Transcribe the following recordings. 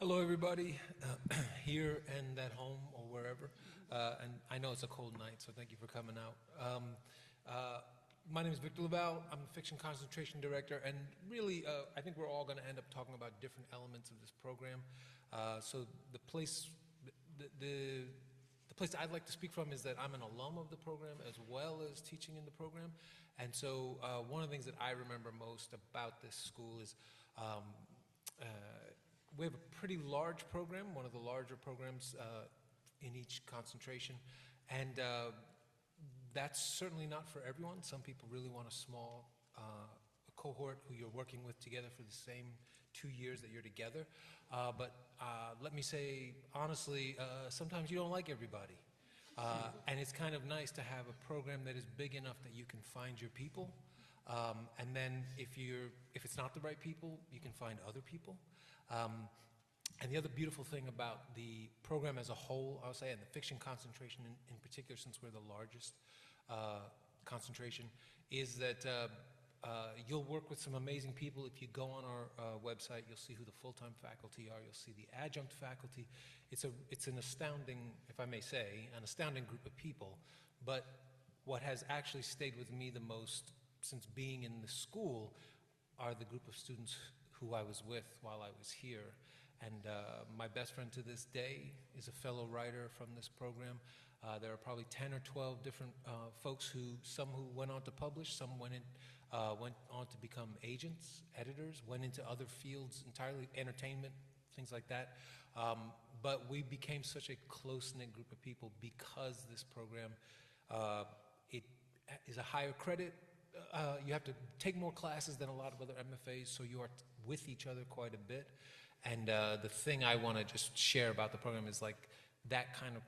Hello, everybody, here and at home or wherever. And I know it's a cold night, so thank you for coming out. My name is Victor Laval. I'm the Fiction Concentration Director, and really, I think we're all going to end up talking about different elements of this program. So the place I'd like to speak from is that I'm an alum of the program as well as teaching in the program. And so one of the things that I remember most about this school is we have a pretty large program, one of the larger programs in each concentration, and that's certainly not for everyone. Some people really want a small cohort who you're working with together for the same 2 years that you're together. But let me say, honestly, sometimes you don't like everybody. And it's kind of nice to have a program that is big enough that you can find your people. And then if it's not the right people, you can find other people. And the other beautiful thing about the program as a whole, I'll say, and the fiction concentration in particular, since we're the largest concentration, is that you'll work with some amazing people. If you go on our website, you'll see who the full-time faculty are. You'll see the adjunct faculty. It's an astounding, if I may say, an astounding group of people. But what has actually stayed with me the most since being in the school are the group of students who I was with while I was here. And my best friend to this day is a fellow writer from this program. There are probably 10 or 12 different folks some who went on to publish, some went on to become agents, editors, went into other fields entirely, entertainment, things like that. But we became such a close-knit group of people because this program, it is a higher credit. You have to take more classes than a lot of other MFAs, so you are with each other quite a bit. And the thing I want to just share about the program is like that kind of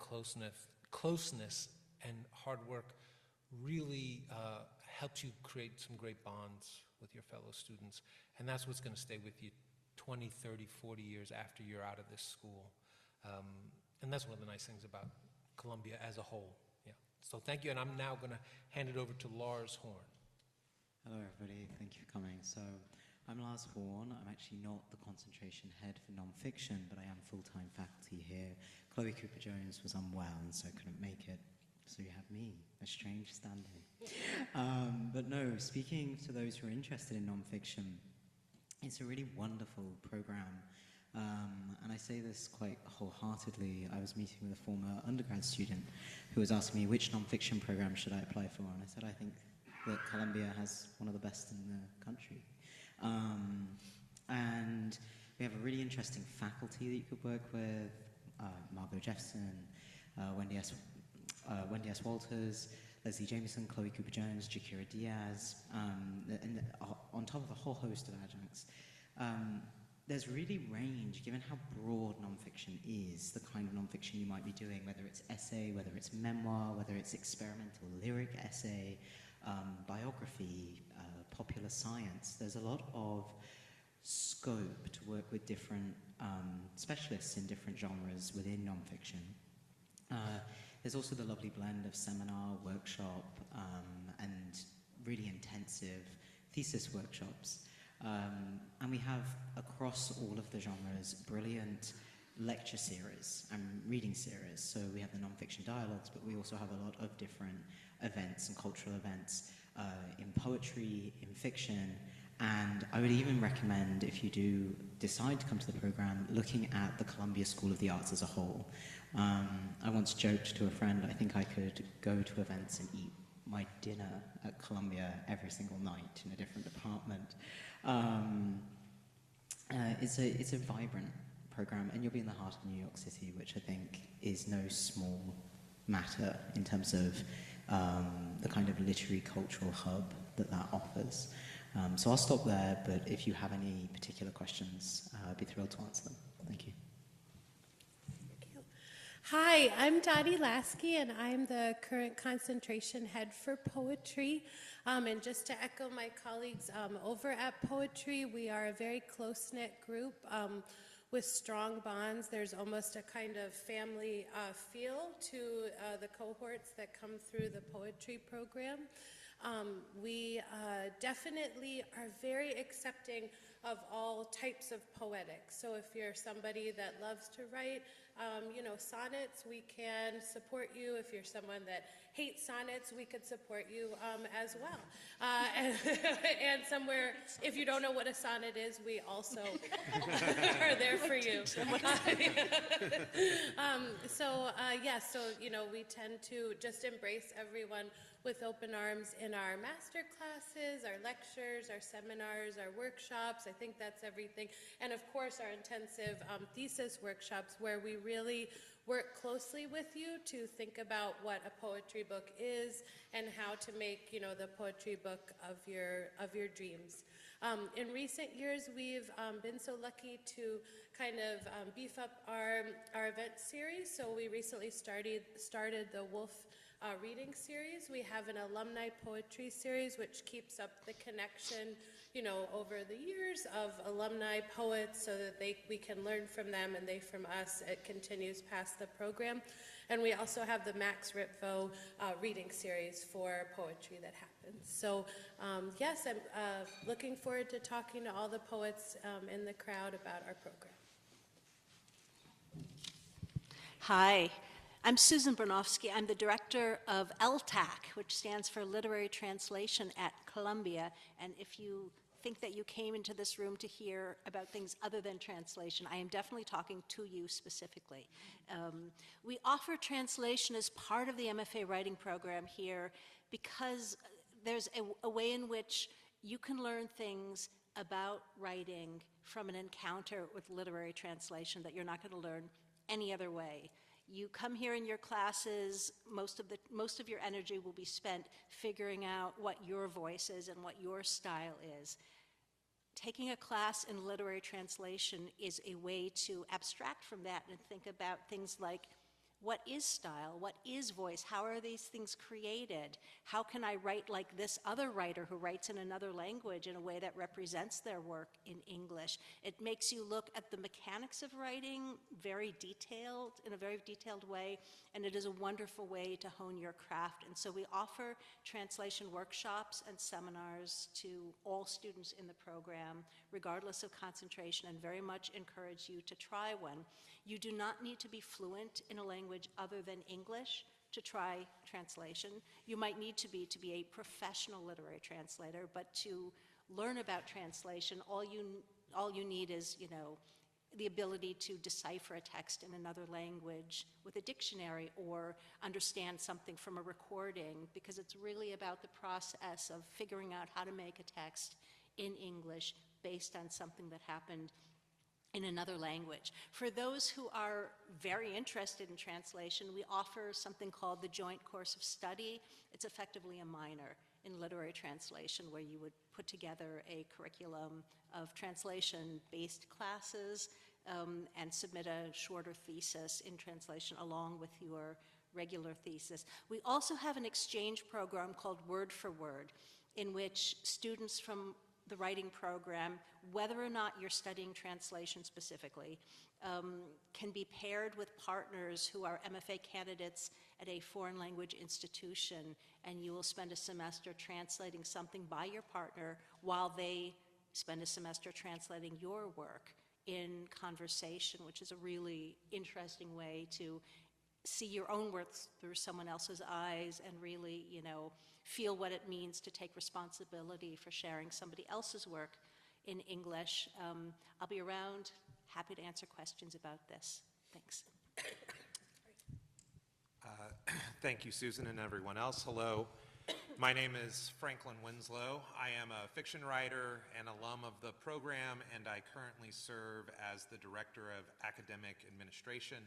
closeness and hard work really helps you create some great bonds with your fellow students. And that's what's going to stay with you 20, 30, 40 years after you're out of this school. And that's one of the nice things about Columbia as a whole. Yeah. So thank you, and I'm now going to hand it over to Lars Horn. Hello, everybody. Thank you for coming. So I'm Lars Horn. I'm actually not the concentration head for nonfiction, but I am full-time faculty here. Chloe Cooper-Jones was unwell, and so couldn't make it. So you have me, a strange stand-in. But no, speaking to those who are interested in nonfiction, it's a really wonderful program. And I say this quite wholeheartedly. I was meeting with a former undergrad student who was asking me which nonfiction program should I apply for, and I said I think that Columbia has one of the best in the country. And we have a really interesting faculty that you could work with, Margot Jefferson, Wendy S. Walters, Leslie Jameson, Chloe Cooper-Jones, Jakira Diaz, and on top of a whole host of adjuncts. There's really range, given how broad nonfiction is, the kind of nonfiction you might be doing, whether it's essay, whether it's memoir, whether it's experimental lyric essay, biography, popular science. There's a lot of scope to work with different specialists in different genres within nonfiction. There's also the lovely blend of seminar, workshop, and really intensive thesis workshops. And we have, across all of the genres, brilliant lecture series and reading series. So we have the nonfiction dialogues, but we also have a lot of different events and cultural events in poetry, in fiction, and I would even recommend, if you do decide to come to the program, looking at the Columbia School of the Arts as a whole. I once joked to a friend, I think I could go to events and eat my dinner at Columbia every single night in a different department. It's a vibrant program, and you'll be in the heart of New York City, which I think is no small matter in terms of the kind of literary cultural hub that offers. So I'll stop there, but if you have any particular questions, I'd be thrilled to answer them. Thank you. Hi, I'm Dottie Lasky, and I'm the current concentration head for poetry. And just to echo my colleagues over at Poetry, we are a very close-knit group with strong bonds. There's almost a kind of family feel to the cohorts that come through the poetry program. We definitely are very accepting of all types of poetics. So if you're somebody that loves to write, sonnets, we can support you. If you're someone that hates sonnets, we could support you as well. And somewhere, if you don't know what a sonnet is, we also are there for you. We tend to just embrace everyone with open arms in our master classes, our lectures, our seminars, our workshops. I think that's everything. And of course, our intensive thesis workshops, where we really work closely with you to think about what a poetry book is and how to make, the poetry book of your dreams. In recent years, we've been so lucky to kind of beef up our event series. So we recently started the Wolf reading series. We have an alumni poetry series, which keeps up the connection, over the years of alumni poets, so that we can learn from them and they from us. It continues past the program. And we also have the Max Ripvo reading series for poetry that happens. So yes, I'm looking forward to talking to all the poets in the crowd about our program. Hi, I'm Susan Bronofsky. I'm the director of LTAC, which stands for Literary Translation at Columbia. And if you think that you came into this room to hear about things other than translation, I am definitely talking to you specifically. We offer translation as part of the MFA Writing Program here because there's a way in which you can learn things about writing from an encounter with literary translation that you're not going to learn any other way. You come here in your classes, most of your energy will be spent figuring out what your voice is and what your style is. Taking a class in literary translation is a way to abstract from that and think about things like, what is style? What is voice? How are these things created? How can I write like this other writer who writes in another language in a way that represents their work in English? It makes you look at the mechanics of writing in a very detailed way, and it is a wonderful way to hone your craft. And so we offer translation workshops and seminars to all students in the program, regardless of concentration, and very much encourage you to try one. You do not need to be fluent in a language other than English to try translation. You might need to be a professional literary translator, but to learn about translation, all you need is, the ability to decipher a text in another language with a dictionary or understand something from a recording, because it's really about the process of figuring out how to make a text in English based on something that happened in another language. For those who are very interested in translation, we offer something called the Joint Course of Study. It's effectively a minor in literary translation, where you would put together a curriculum of translation-based classes and submit a shorter thesis in translation along with your regular thesis. We also have an exchange program called Word for Word, in which students from the writing program, whether or not you're studying translation specifically, can be paired with partners who are MFA candidates at a foreign language institution, and you will spend a semester translating something by your partner while they spend a semester translating your work in conversation, which is a really interesting way to see your own work through someone else's eyes and really, feel what it means to take responsibility for sharing somebody else's work in English. I'll be around, happy to answer questions about this. Thanks. Thank you, Susan, and everyone else. Hello. My name is Franklin Winslow. I am a fiction writer and alum of the program, and I currently serve as the Director of Academic Administration.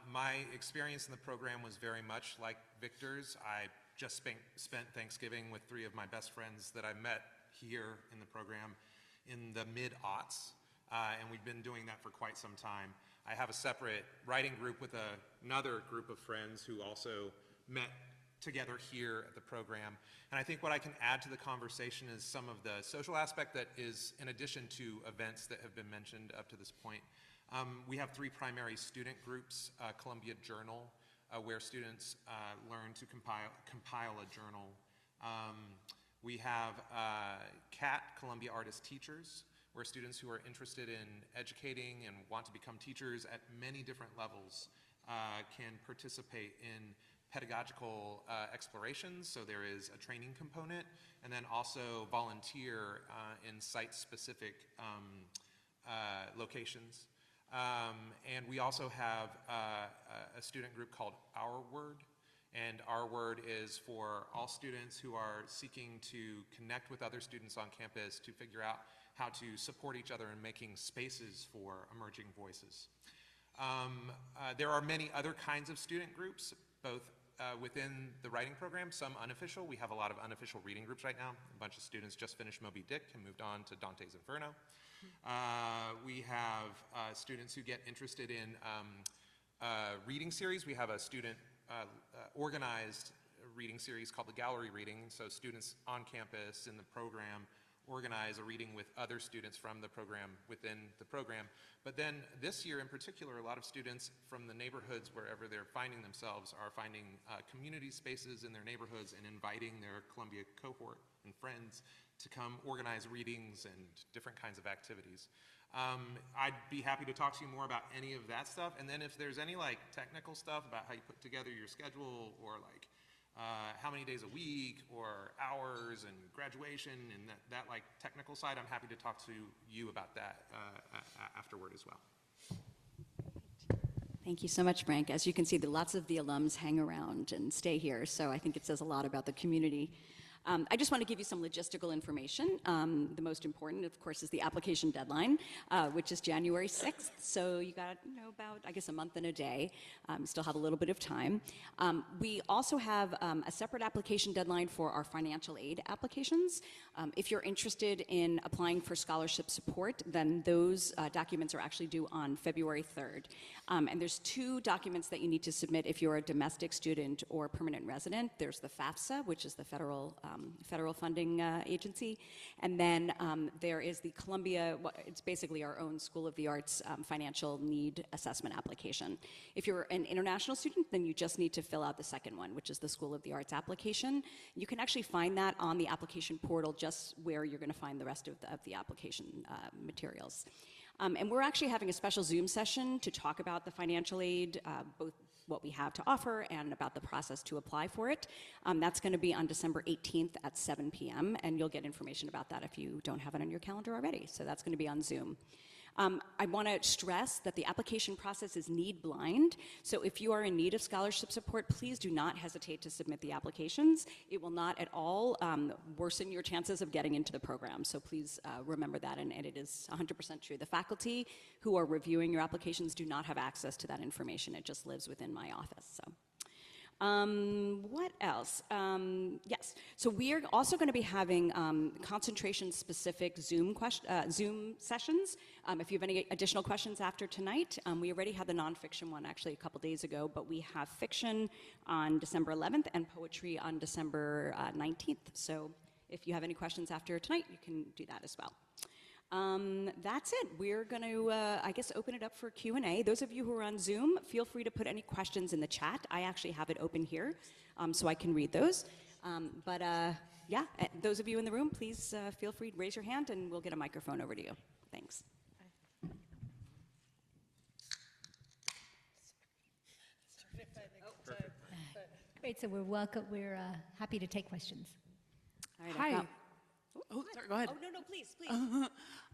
My experience in the program was very much like Victor's. I just spent Thanksgiving with 3 of my best friends that I met here in the program in the mid-aughts, and we've been doing that for quite some time. I have a separate writing group with another group of friends who also met together here at the program. And I think what I can add to the conversation is some of the social aspect that is in addition to events that have been mentioned up to this point. We have 3 primary student groups: Columbia Journal, where students learn to compile a journal. We have CAT, Columbia Artist Teachers, where students who are interested in educating and want to become teachers at many different levels can participate in pedagogical explorations, so there is a training component, and then also volunteer in site-specific locations. And we also have a student group called Our Word, and Our Word is for all students who are seeking to connect with other students on campus to figure out how to support each other in making spaces for emerging voices. There are many other kinds of student groups, both within the writing program, some unofficial. We have a lot of unofficial reading groups right now. A bunch of students just finished Moby Dick and moved on to Dante's Inferno. We have students who get interested in reading series. We have a student organized reading series called the Gallery Reading. So students on campus in the program organize a reading with other students from the program within the program. But then this year in particular, a lot of students from the neighborhoods wherever they're finding themselves are finding community spaces in their neighborhoods and inviting their Columbia cohort and friends to come organize readings and different kinds of activities. I'd be happy to talk to you more about any of that stuff. And then if there's any like technical stuff about how you put together your schedule, or like how many days a week, or hours and graduation and that like technical side, I'm happy to talk to you about that afterward as well. Thank you so much, Frank. As you can see, lots of the alums hang around and stay here, so I think it says a lot about the community. I just want to give you some logistical information. The most important, of course, is the application deadline, which is January 6th. So you got, about, I guess, a month and a day. Still have a little bit of time. We also have a separate application deadline for our financial aid applications. If you're interested in applying for scholarship support, then those documents are actually due on February 3rd. And there's 2 documents that you need to submit if you're a domestic student or permanent resident. There's the FAFSA, which is the federal funding agency, and then there is the Columbia, it's basically our own School of the Arts financial need assessment application. If you're an international student, then you just need to fill out the second one, which is the School of the Arts application. You can actually find that on the application portal, just where you're going to find the rest of the application materials. And we're actually having a special Zoom session to talk about the financial aid, both what we have to offer and about the process to apply for it. That's going to be on December 18th at 7 p.m., and you'll get information about that if you don't have it on your calendar already. So that's going to be on Zoom. I want to stress that the application process is need blind, so if you are in need of scholarship support, please do not hesitate to submit the applications. It will not at all worsen your chances of getting into the program, so please remember that, and it is 100% true. The faculty who are reviewing your applications do not have access to that information. It just lives within my office. So. What else? Yes, so we are also going to be having concentration-specific Zoom sessions. If you have any additional questions after tonight, we already had the nonfiction one actually a couple days ago, but we have fiction on December 11th and poetry on December 19th. So if you have any questions after tonight, you can do that as well. That's it. We're going to, I guess, open it up for Q&A. Those of you who are on Zoom, feel free to put any questions in the chat. I actually have it open here, so I can read those. Yeah, those of you in the room, please feel free to raise your hand, and we'll get a microphone over to you. Thanks. Great, so we're happy to take questions. All right, Hi. Oh, sorry, go ahead. Oh, no, please.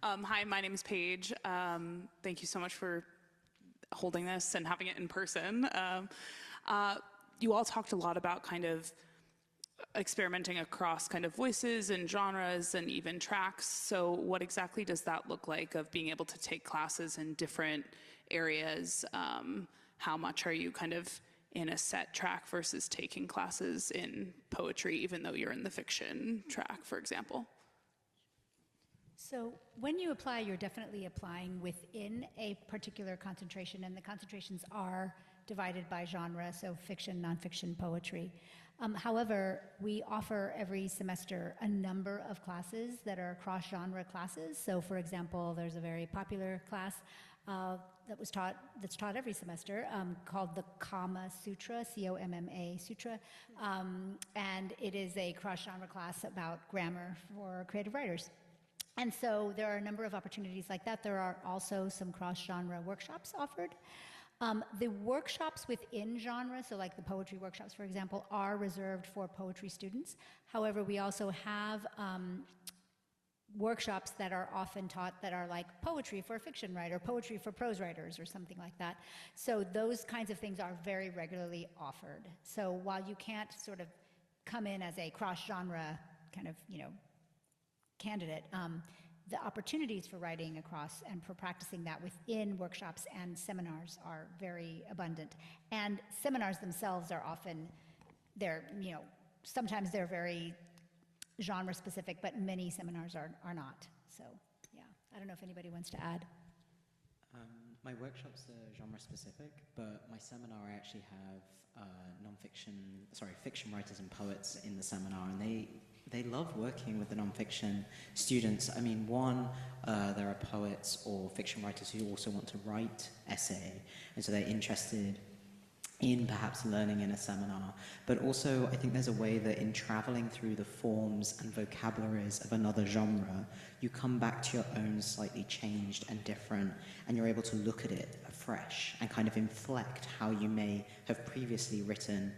Hi, my name is Paige. Thank you so much for holding this and having it in person. You all talked a lot about kind of experimenting across kind of voices and genres and even tracks. So what exactly does that look like, of being able to take classes in different areas? How much are you kind of in a set track versus taking classes in poetry, even though you're in the fiction track, for example? So when you apply, you're definitely applying within a particular concentration, and the concentrations are divided by genre, so fiction, nonfiction, poetry. However, we offer every semester a number of classes that are cross-genre classes. So for example, there's a very popular class that's taught every semester, called the Kama Sutra, C-O-M-M-A Sutra, and it is a cross-genre class about grammar for creative writers. And so there are a number of opportunities like that. There are also some cross-genre workshops offered. The workshops within genre, so like the poetry workshops, for example, are reserved for poetry students. However, we also have workshops that are often taught that are like poetry for a fiction writer, poetry for prose writers, or something like that. So those kinds of things are very regularly offered. So while you can't sort of come in as a cross-genre kind of, candidate, the opportunities for writing across and for practicing that within workshops and seminars are very abundant. And seminars themselves are often, sometimes they're very genre specific, but many seminars are not. So yeah, I don't know if anybody wants to add. My workshops are genre specific, but my seminar I actually have fiction writers and poets in the seminar, and they love working with the nonfiction students. I mean, there are poets or fiction writers who also want to write essay, and so they're interested in perhaps learning in a seminar. But also, I think there's a way that in traveling through the forms and vocabularies of another genre, you come back to your own slightly changed and different, and you're able to look at it afresh and kind of inflect how you may have previously written,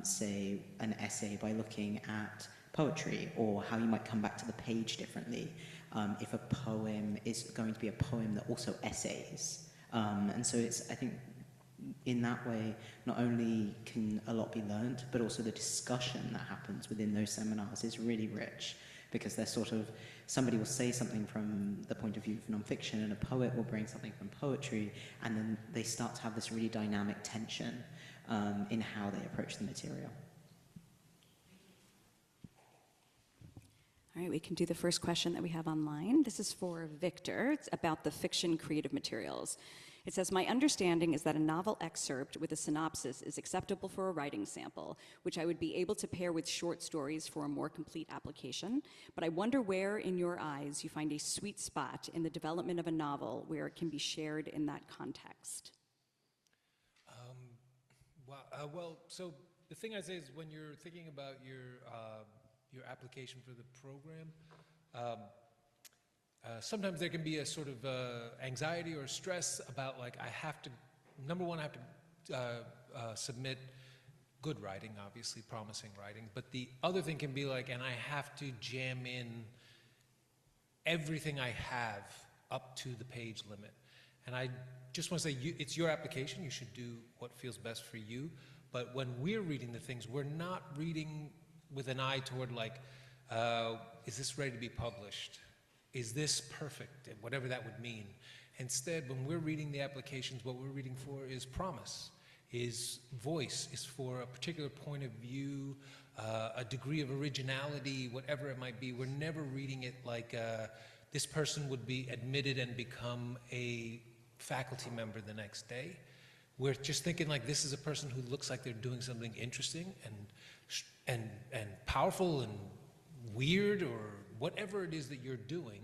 say, an essay by looking at poetry, or how you might come back to the page differently if a poem is going to be a poem that also essays. And so I think in that way, not only can a lot be learned, but also the discussion that happens within those seminars is really rich, because they're somebody will say something from the point of view of nonfiction, and a poet will bring something from poetry, and then they start to have this really dynamic tension in how they approach the material. All right, we can do the first question that we have online. This is for Victor. It's about the fiction creative materials. It says, my understanding is that a novel excerpt with a synopsis is acceptable for a writing sample, which I would be able to pair with short stories for a more complete application. But I wonder where, in your eyes, you find a sweet spot in the development of a novel where it can be shared in that context. Well, so the thing I say is, when you're thinking about your application for the program, sometimes there can be a sort of anxiety or stress about, like, number one, I have to submit good writing, obviously promising writing, but the other thing can be like, and I have to jam in everything I have up to the page limit. And I just want to say, it's your application, you should do what feels best for you, but when we're reading the things, we're not reading with an eye toward, like, is this ready to be published? Is this perfect? Whatever that would mean. Instead, when we're reading the applications, what we're reading for is promise, is voice, is for a particular point of view, a degree of originality, whatever it might be. We're never reading it like this person would be admitted and become a faculty member the next day. We're just thinking, like, this is a person who looks like they're doing something interesting and powerful and weird, or whatever it is that you're doing,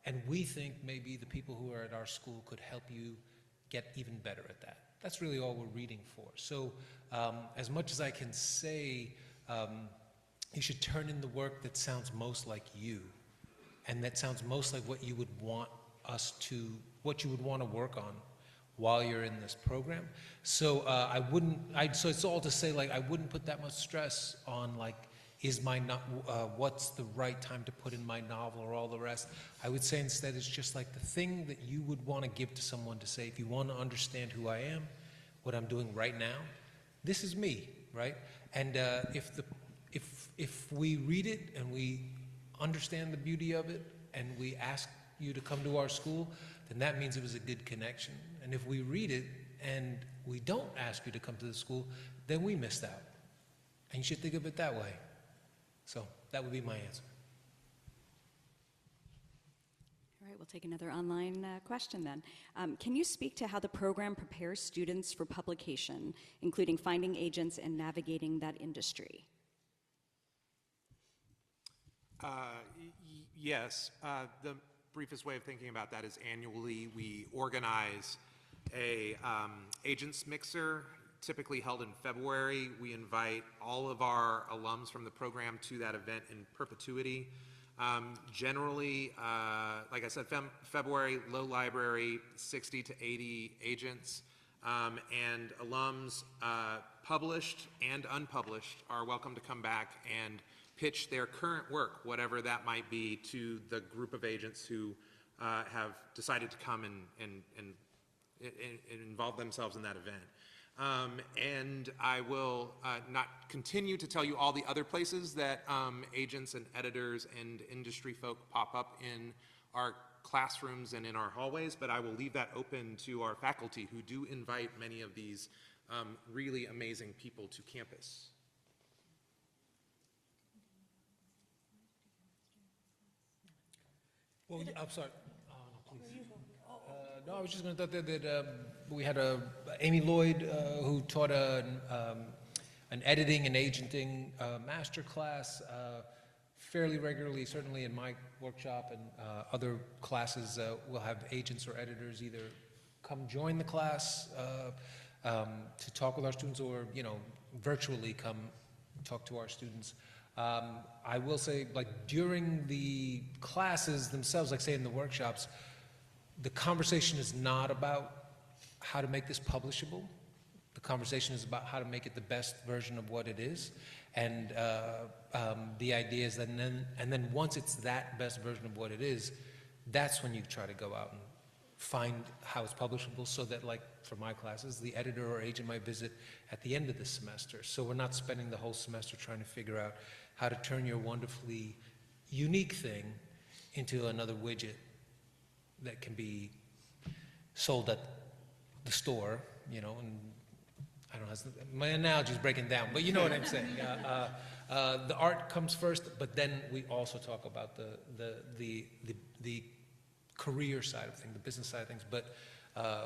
and we think maybe the people who are at our school could help you get even better at that. That's really all we're reading for. So as much as I can say, you should turn in the work that sounds most like you, and that sounds most like what you would want what you would want to work on while you're in this program. So so it's all to say, like, I wouldn't put that much stress on, like, what's the right time to put in my novel or all the rest. I would say instead, it's just like the thing that you would want to give to someone to say, if you want to understand who I am, what I'm doing right now, this is me, right? And if we read it and we understand the beauty of it, and we ask you to come to our school, then that means it was a good connection. And if we read it and we don't ask you to come to the school, then we missed out. And you should think of it that way. So that would be my answer. All right, we'll take another online question then. Can you speak to how the program prepares students for publication, including finding agents and navigating that industry? Yes. The briefest way of thinking about that is annually we organize a agents mixer, typically held in February. We invite all of our alums from the program to that event in perpetuity. Generally, like I said, February, low library, 60 to 80 agents, and alums, published and unpublished, are welcome to come back and pitch their current work, whatever that might be, to the group of agents who have decided to come and involve themselves in that event. And I will not continue to tell you all the other places that agents and editors and industry folk pop up in our classrooms and in our hallways, but I will leave that open to our faculty, who do invite many of these really amazing people to campus. Well, I'm sorry. Oh, no, please. No, I was just going to say that we had Amy Lloyd who taught an editing and agenting master class fairly regularly. Certainly in my workshop and other classes, we'll have agents or editors either come join the class to talk with our students, or virtually come talk to our students. I will say, like, during the classes themselves, like say in the workshops, the conversation is not about how to make this publishable. The conversation is about how to make it the best version of what it is. And the idea is that then once it's that best version of what it is, that's when you try to go out and find how it's publishable, so that, like for my classes, the editor or agent might visit at the end of the semester. So we're not spending the whole semester trying to figure out how to turn your wonderfully unique thing into another widget that can be sold at the store, and I don't know, my analogy's breaking down, but you know what I'm saying. The art comes first, but then we also talk about the career side of things, the business side of things, but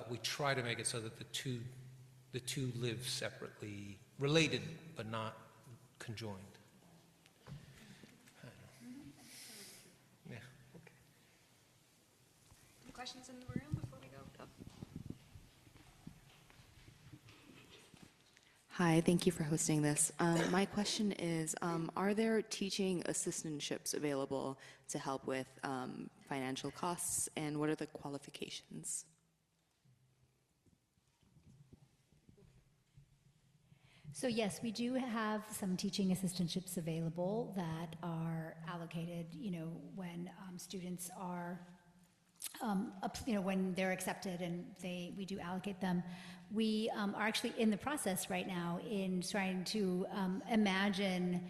we try to make it so that the two live separately, related but not conjoined. Yeah. Okay. Any questions in the room before we go? Oh. Hi, thank you for hosting this. My question is, are there teaching assistantships available to help with financial costs, and what are the qualifications? So yes, we do have some teaching assistantships available that are allocated, when students are, when they're accepted, and we do allocate them. We are actually in the process right now in trying to imagine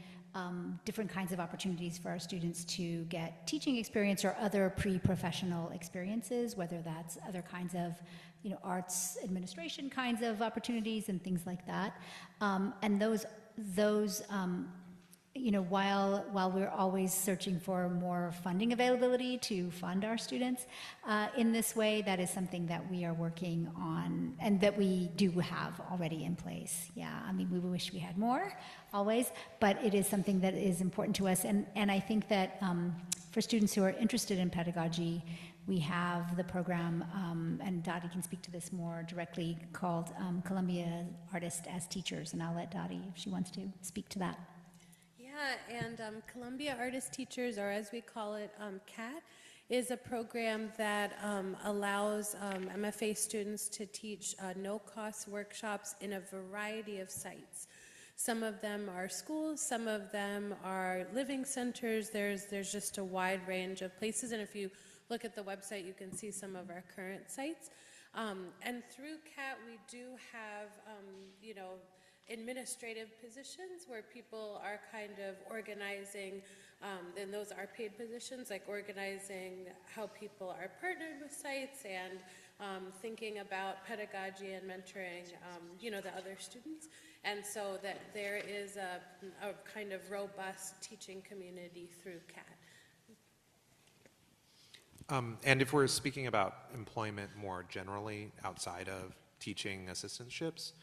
different kinds of opportunities for our students to get teaching experience or other pre-professional experiences, whether that's other kinds of arts administration kinds of opportunities and things like that. And those while we're always searching for more funding availability to fund our students in this way, that is something that we are working on and that we do have already in place. Yeah, I mean, we wish we had more, always, but it is something that is important to us. And I think that for students who are interested in pedagogy, we have the program, and Dottie can speak to this more directly, called Columbia Artists as Teachers, and I'll let Dottie, if she wants to, speak to that. Yeah, and Columbia Artist Teachers, or as we call it, CAT, is a program that allows MFA students to teach no-cost workshops in a variety of sites. Some of them are schools, some of them are living centers. There's just a wide range of places, and if you look at the website, you can see some of our current sites. And through CAT, we do have, administrative positions where people are kind of organizing, and those are paid positions, like organizing how people are partnered with sites and thinking about pedagogy and mentoring, the other students. And so that there is a kind of robust teaching community through CAT. And if we're speaking about employment more generally outside of teaching assistantships,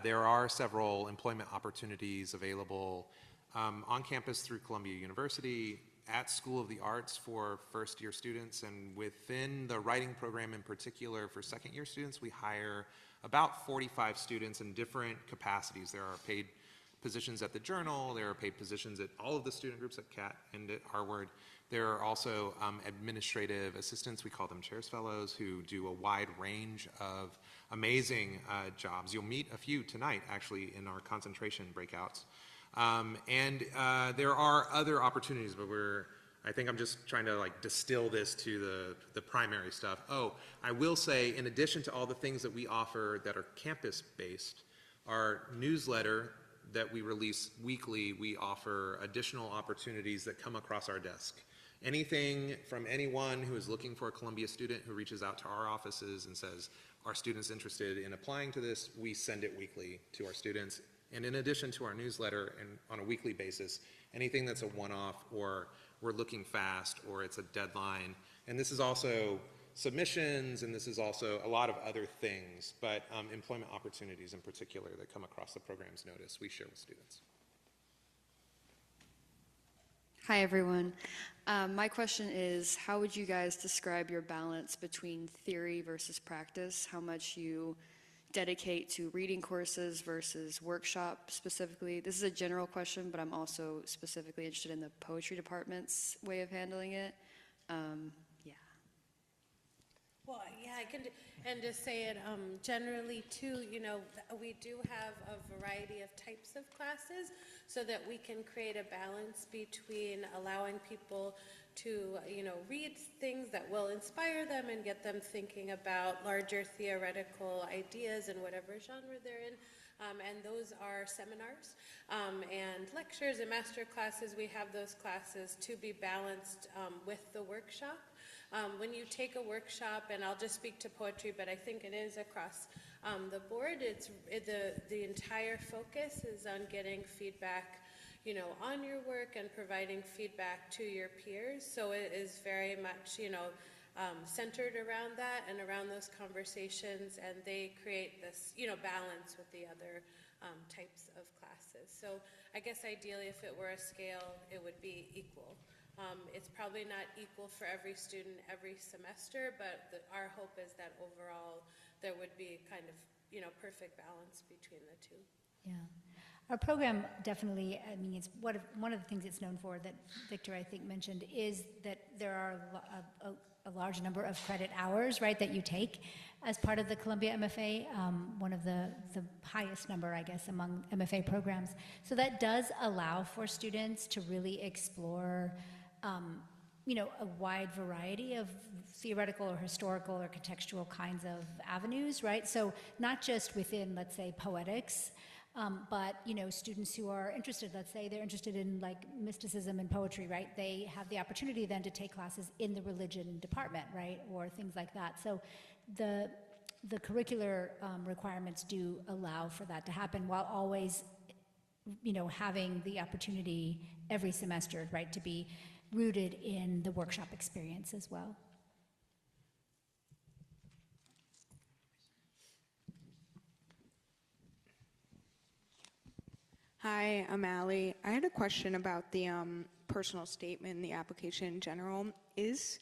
there are several employment opportunities available on campus through Columbia University, at School of the Arts for first-year students, and within the writing program in particular for second-year students, we hire about 45 students in different capacities. There are paid positions at the Journal, there are paid positions at all of the student groups at CAT and at Harvard. There are also administrative assistants, we call them chairs fellows, who do a wide range of amazing jobs. You'll meet a few tonight, actually, in our concentration breakouts. And there are other opportunities, but I think I'm just trying to like distill this to the primary stuff. Oh, I will say, in addition to all the things that we offer that are campus-based, our newsletter that we release weekly, we offer additional opportunities that come across our desk. Anything from anyone who is looking for a Columbia student who reaches out to our offices and says, are students interested in applying to this? We send it weekly to our students. And in addition to our newsletter and on a weekly basis, anything that's a one-off or we're looking fast or it's a deadline. And this is also submissions, and this is also a lot of other things, but employment opportunities in particular that come across the program's notice we share with students. Hi, everyone. My question is, how would you guys describe your balance between theory versus practice? How much you dedicate to reading courses versus workshop specifically? This is a general question, but I'm also specifically interested in the poetry department's way of handling it. Yeah. Well, yeah, I can, and just say it generally too, you know, we do have a variety of types of classes so that we can create a balance between allowing people to, you know, read things that will inspire them and get them thinking about larger theoretical ideas in whatever genre they're in. And those are seminars and lectures and master classes. We have those classes to be balanced with the workshop. When you take a workshop, and I'll just speak to poetry, but I think it is across the board, the entire focus is on getting feedback, you know, on your work and providing feedback to your peers. So it is very much, you know, centered around that and around those conversations, and they create this, you know, balance with the other types of classes. So I guess ideally, if it were a scale, it would be equal. It's probably not equal for every student every semester, but our hope is that overall there would be kind of, you know, perfect balance between the two. Yeah. Our program definitely, I mean, it's one of the things it's known for that Victor, I think, mentioned is that there are a large number of credit hours, right, that you take as part of the Columbia MFA, one of the highest number, I guess, among MFA programs. So that does allow for students to really explore you know, a wide variety of theoretical or historical or contextual kinds of avenues, right? So not just within, let's say, poetics, but, you know, students who are interested, let's say they're interested in like mysticism and poetry, right? They have the opportunity then to take classes in the religion department, right? Or things like that. So the curricular requirements do allow for that to happen while always, you know, having the opportunity every semester, right, to be rooted in the workshop experience as well. Hi, I'm Allie. I had a question about the personal statement in the application in general. Is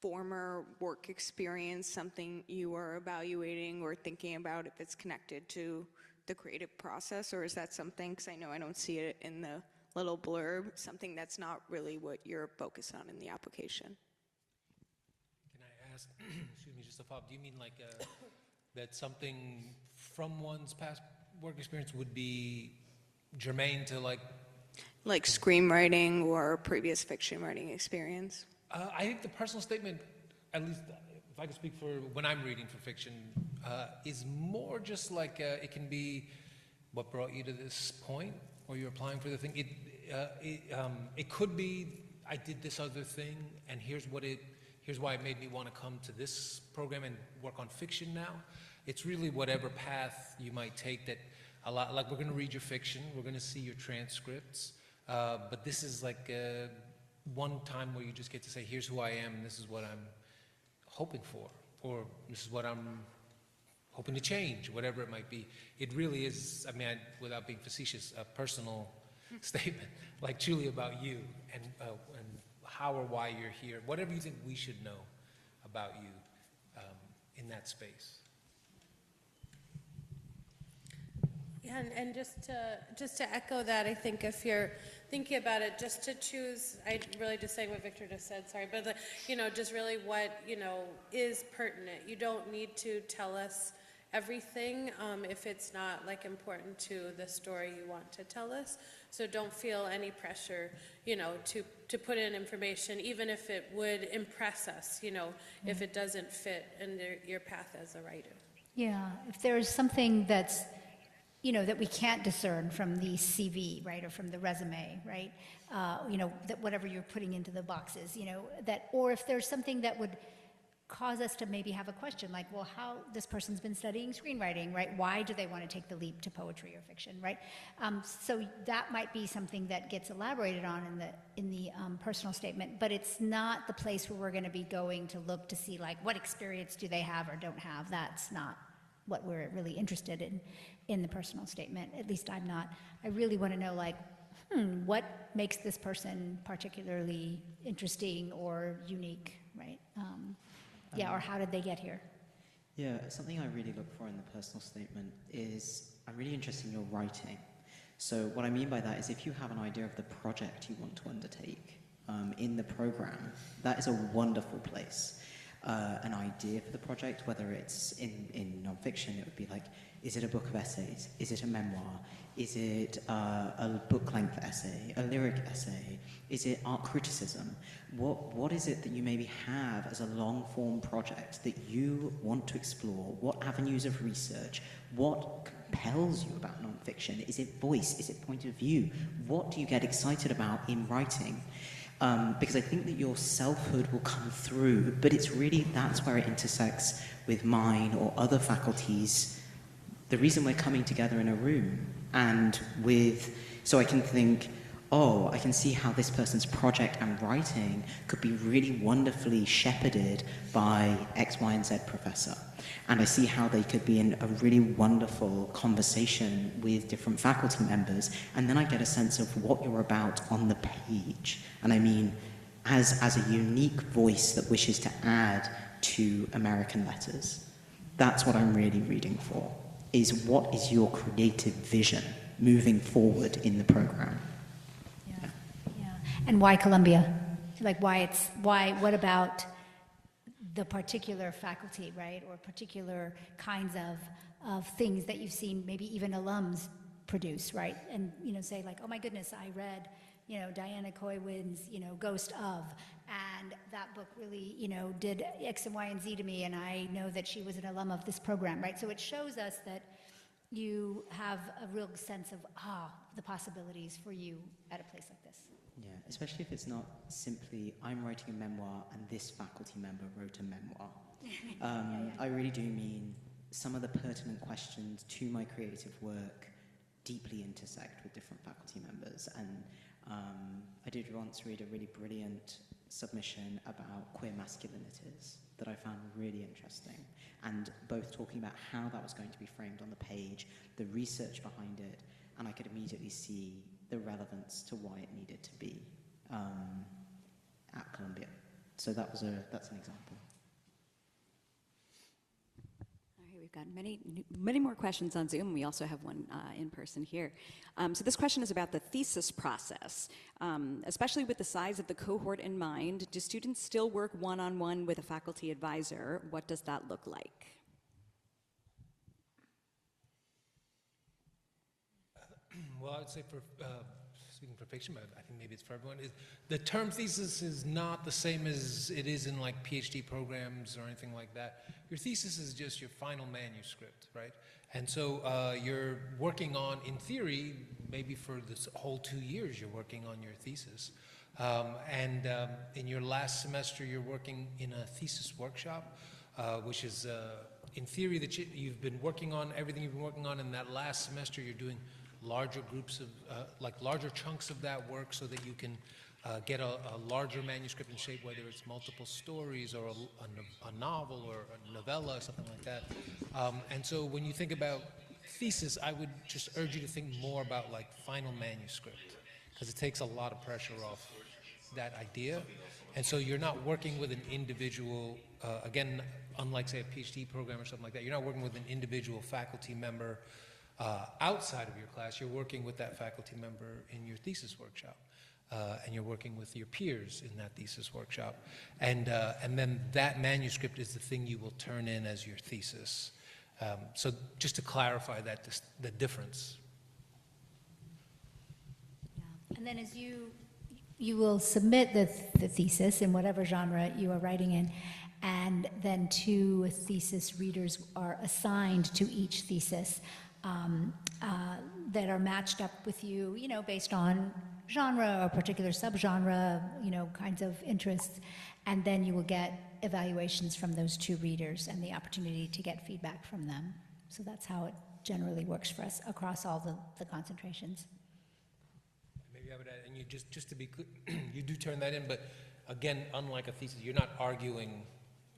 former work experience something you are evaluating or thinking about if it's connected to the creative process, or is that something, because I know I don't see it in the little blurb, something that's not really what you're focused on in the application? Can I ask, excuse me, just a follow-up, do you mean like that something from one's past work experience would be germane to like screenwriting or previous fiction writing experience? I think the personal statement, at least if I can speak for when I'm reading for fiction, is more just like it can be what brought you to this point, or you're applying for the thing. It could be I did this other thing, and here's why it made me want to come to this program and work on fiction now. It's really whatever path you might take that. A lot, like we're going to read your fiction, we're going to see your transcripts, but this is like one time where you just get to say, here's who I am, and this is what I'm hoping for, or this is what I'm hoping to change, whatever it might be. It really is, I mean, without being facetious, a personal statement, like truly about you and how or why you're here, whatever you think we should know about you in that space. Yeah, and just to echo that, I think if you're thinking about it, just to choose, I really just saying what Victor just said, sorry, but just really what, is pertinent. You don't need to tell us everything if it's not like important to the story you want to tell us. So don't feel any pressure, to put in information, even if it would impress us, if it doesn't fit in your path as a writer. Yeah, if there's something that's, that we can't discern from the CV, right, or from the resume, right, that whatever you're putting into the boxes, or if there's something that would cause us to maybe have a question like, well, how this person's been studying screenwriting, right? Why do they want to take the leap to poetry or fiction, right? So that might be something that gets elaborated on in the personal statement, but it's not the place where we're going to be going to look to see like what experience do they have or don't have. That's not what we're really interested in the personal statement. At least I'm not. I really want to know like, what makes this person particularly interesting or unique, right? Or how did they get here? Yeah, something I really look for in the personal statement is I'm really interested in your writing. So what I mean by that is if you have an idea of the project you want to undertake in the program, that is a wonderful place. An idea for the project, whether it's in nonfiction, it would be like, is it a book of essays? Is it a memoir? Is it a book-length essay, a lyric essay? Is it art criticism? What is it that you maybe have as a long-form project that you want to explore? What avenues of research? What compels you about nonfiction? Is it voice? Is it point of view? What do you get excited about in writing? Because I think that your selfhood will come through, but it's really, that's where it intersects with mine or other faculties. The reason we're coming together in a room and so I can think, oh, I can see how this person's project and writing could be really wonderfully shepherded by X, Y, and Z professor. And I see how they could be in a really wonderful conversation with different faculty members. And then I get a sense of what you're about on the page. And I mean, as a unique voice that wishes to add to American letters. That's what I'm really reading for, is what is your creative vision moving forward in the program? And why Columbia? Like what about the particular faculty, right? Or particular kinds of things that you've seen maybe even alums produce, right? And, say like, oh my goodness, I read, Diana Coy-Wynn's, Ghost of, and that book really, did X and Y and Z to me, and I know that she was an alum of this program, right? So it shows us that you have a real sense of, the possibilities for you at a place like this. Yeah, especially if it's not simply, I'm writing a memoir and this faculty member wrote a memoir. I really do mean some of the pertinent questions to my creative work deeply intersect with different faculty members. And I did once read a really brilliant submission about queer masculinities that I found really interesting, and both talking about how that was going to be framed on the page, the research behind it, and I could immediately see the relevance to why it needed to be at Columbia. So that's an example. All right, we've got many more questions on Zoom. We also have one in person here. So this question is about the thesis process. Especially with the size of the cohort in mind, do students still work one-on-one with a faculty advisor? What does that look like? Well, I would say speaking for fiction, but I think maybe it's for everyone, is the term thesis is not the same as it is in like PhD programs or anything like that. Your thesis is just your final manuscript, right? And so you're working on, in theory, maybe for this whole 2 years, you're working on your thesis. In your last semester, you're working in a thesis workshop, which is, in theory, that you've been working on everything you've been working on in that last semester. You're doing larger groups of, larger chunks of that work so that you can get a larger manuscript in shape, whether it's multiple stories or a novel or a novella, something like that. And so when you think about thesis, I would just urge you to think more about like final manuscript, because it takes a lot of pressure off that idea. And so you're not working with an individual, again, unlike say a PhD program or something like that, you're not working with an individual faculty member Outside of your class, you're working with that faculty member in your thesis workshop. And you're working with your peers in that thesis workshop. And then that manuscript is the thing you will turn in as your thesis. So just to clarify that, the difference. And then as you will submit the thesis in whatever genre you are writing in, and then 2 thesis readers are assigned to each thesis that are matched up with you, based on genre or particular subgenre, kinds of interests, and then you will get evaluations from those 2 readers and the opportunity to get feedback from them. So that's how it generally works for us across all the concentrations. Maybe I would add, and you just to be clear, you do turn that in, but again, unlike a thesis, you're not arguing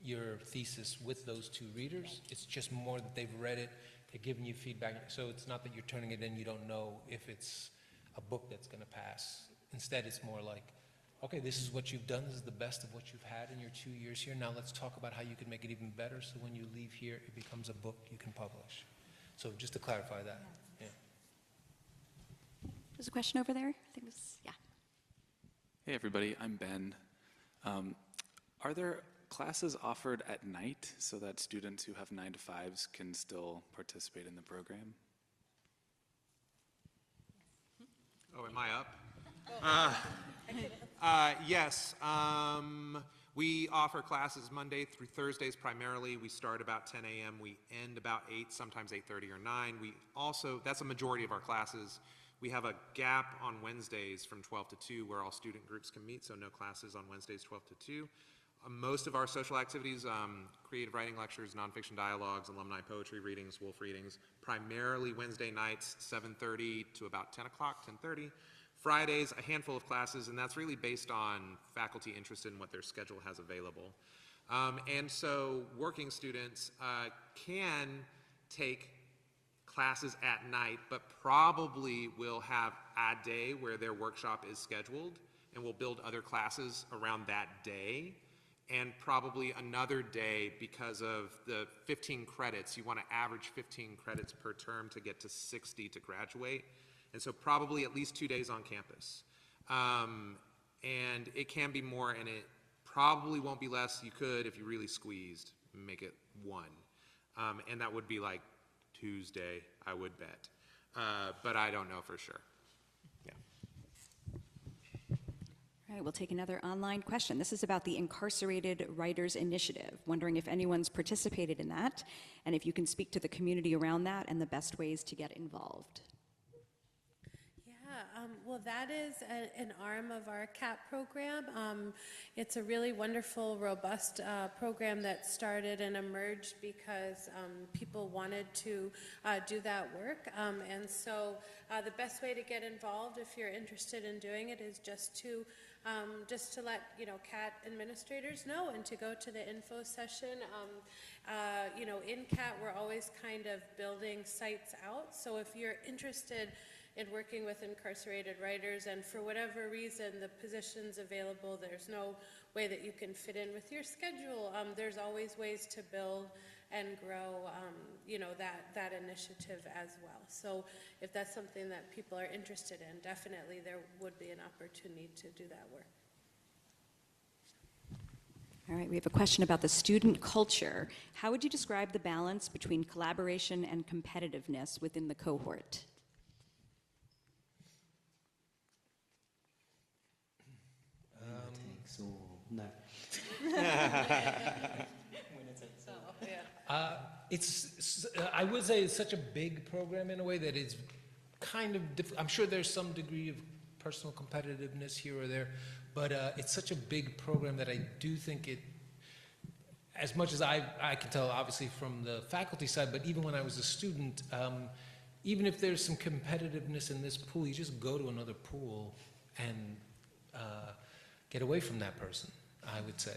your thesis with those 2 readers. It's just more that they've read it, they're giving you feedback. So it's not that you're turning it in, you don't know if it's a book that's going to pass. Instead, it's more like, okay, this is what you've done, this is the best of what you've had in your 2 years here. Now let's talk about how you can make it even better so when you leave here, it becomes a book you can publish. So just to clarify that. Yeah. There's a question over there. I think this, yeah. Hey everybody, I'm Ben. Are there classes offered at night so that students who have 9-to-5s can still participate in the program? Oh, am I up? Yes. We offer classes Monday through Thursdays primarily. We start about 10 a.m. We end about 8, sometimes 8:30 or 9. We also, that's a majority of our classes. We have a gap on Wednesdays from 12 to 2 where all student groups can meet, so no classes on Wednesdays 12 to 2. Most of our social activities, creative writing lectures, nonfiction dialogues, alumni poetry readings, wolf readings, primarily Wednesday nights, 7:30 to about 10 o'clock, 10:30. Fridays, a handful of classes, and that's really based on faculty interested in what their schedule has available. And so working students can take classes at night, but probably will have a day where their workshop is scheduled, and will build other classes around that day. And probably another day because of the 15 credits. You want to average 15 credits per term to get to 60 to graduate. And so probably at least 2 days on campus. And it can be more, and it probably won't be less. You could, if you really squeezed, make it 1. And that would be like Tuesday, I would bet. But I don't know for sure. All right, we'll take another online question. This is about the Incarcerated Writers Initiative. Wondering if anyone's participated in that, and if you can speak to the community around that and the best ways to get involved. Well, that is an arm of our CAP program. It's a really wonderful, robust program that started and emerged because people wanted to do that work. And so the best way to get involved, if you're interested in doing it, is just to let CAT administrators know and to go to the info session. In CAT, we're always kind of building sites out. So if you're interested in working with incarcerated writers, and for whatever reason the position's available, there's no way that you can fit in with your schedule, there's always ways to build and grow that initiative as well. So if that's something that people are interested in, definitely there would be an opportunity to do that work. All right, we have a question about the student culture. How would you describe the balance between collaboration and competitiveness within the cohort? No. I would say it's such a big program in a way that it's kind of I'm sure there's some degree of personal competitiveness here or there, but it's such a big program that I do think it, as much as I can tell obviously from the faculty side, but even when I was a student, even if there's some competitiveness in this pool, you just go to another pool and get away from that person, I would say.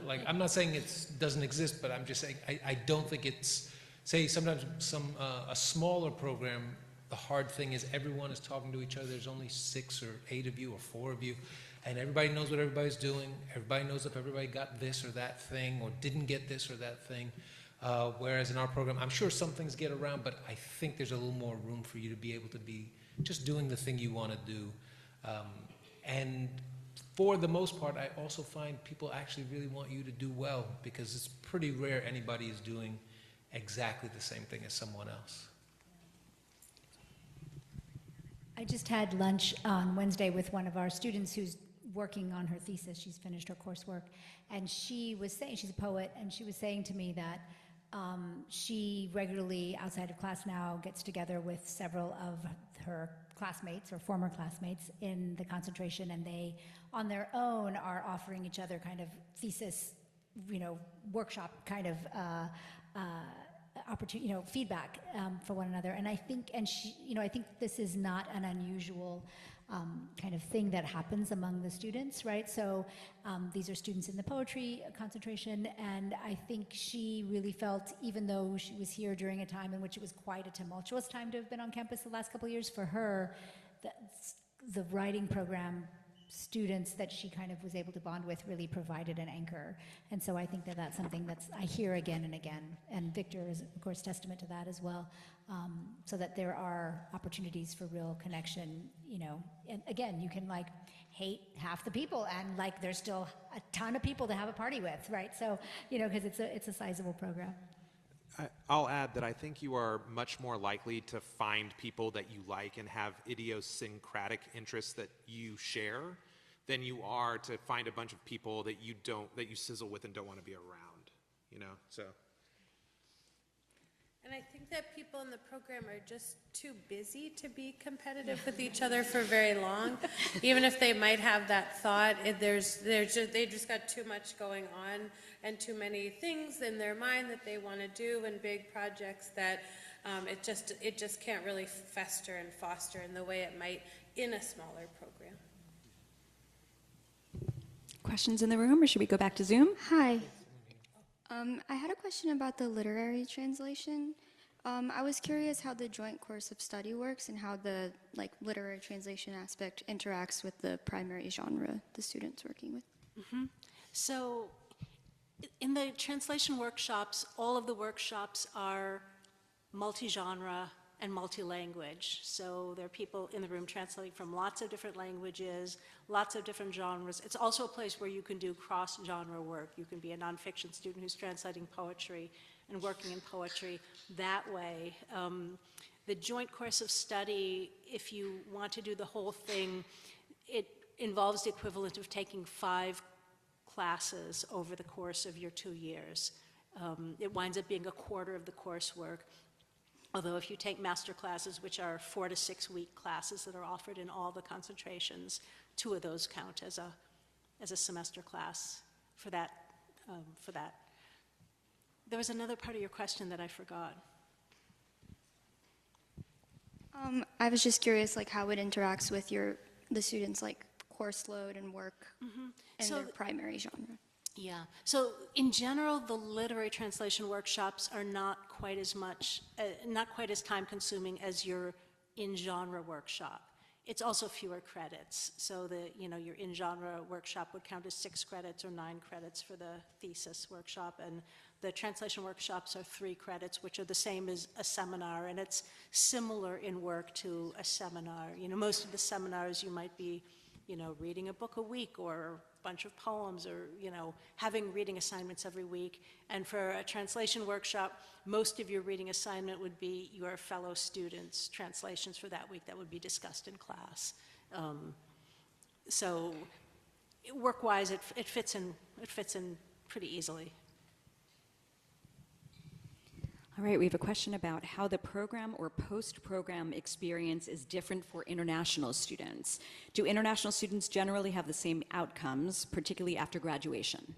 Like, I'm not saying it doesn't exist, but I'm just saying I don't think it's, say sometimes a smaller program, the hard thing is everyone is talking to each other. There's only 6 or 8 of you or 4 of you, and everybody knows what everybody's doing. Everybody knows if everybody got this or that thing or didn't get this or that thing. Whereas in our program, I'm sure some things get around, but I think there's a little more room for you to be able to be just doing the thing you want to do. And for the most part, I also find people actually really want you to do well, because it's pretty rare anybody is doing exactly the same thing as someone else. I just had lunch on Wednesday with one of our students who's working on her thesis. She's finished her coursework, and she was saying, she's a poet, and she was saying to me that she regularly, outside of class now, gets together with several of her classmates or former classmates in the concentration, and they, on their own, are offering each other kind of thesis, workshop kind of opportunity, feedback for one another. And I think, I think this is not an unusual kind of thing that happens among the students, right? So these are students in the poetry concentration, and I think she really felt, even though she was here during a time in which it was quite a tumultuous time to have been on campus the last couple of years, for her, the writing program students that she kind of was able to bond with really provided an anchor. And so I think that that's something that's I hear again and again, and Victor is of course testament to that as well, so that there are opportunities for real connection, and again, you can hate half the people and there's still a ton of people to have a party with, right? So, because it's a sizable program. I'll add that I think you are much more likely to find people that you like and have idiosyncratic interests that you share than you are to find a bunch of people that you sizzle with and don't want to be around, so. And I think that people in the program are just too busy to be competitive with each other for very long. Even if they might have that thought, they just got too much going on and too many things in their mind that they want to do, and big projects that it just can't really fester and foster in the way it might in a smaller program. Questions in the room, or should we go back to Zoom? Hi. I had a question about the literary translation. I was curious how the joint course of study works and how the literary translation aspect interacts with the primary genre the student's working with. Mm-hmm. So in the translation workshops, all of the workshops are multi-genre and multi-language. So there are people in the room translating from lots of different languages, lots of different genres. It's also a place where you can do cross-genre work. You can be a nonfiction student who's translating poetry and working in poetry that way. The joint course of study, if you want to do the whole thing, it involves the equivalent of taking 5 classes over the course of your 2 years. It winds up being a quarter of the coursework. Although if you take master classes, which are 4 to 6 week classes that are offered in all the concentrations, 2 of those count as a semester class for that. There was another part of your question that I forgot. I was just curious, how it interacts with the students' course load and work in their primary genre. Yeah. So in general, the literary translation workshops are not quite as time-consuming as your in-genre workshop. It's also fewer credits. So your in-genre workshop would count as 6 credits or 9 credits for the thesis workshop, and the translation workshops are 3 credits, which are the same as a seminar, and it's similar in work to a seminar. Most of the seminars you might be reading a book a week or a bunch of poems, or, having reading assignments every week. And for a translation workshop, most of your reading assignment would be your fellow students' translations for that week that would be discussed in class. So work-wise, it fits in pretty easily. All right, we have a question about how the program or post-program experience is different for international students. Do international students generally have the same outcomes, particularly after graduation?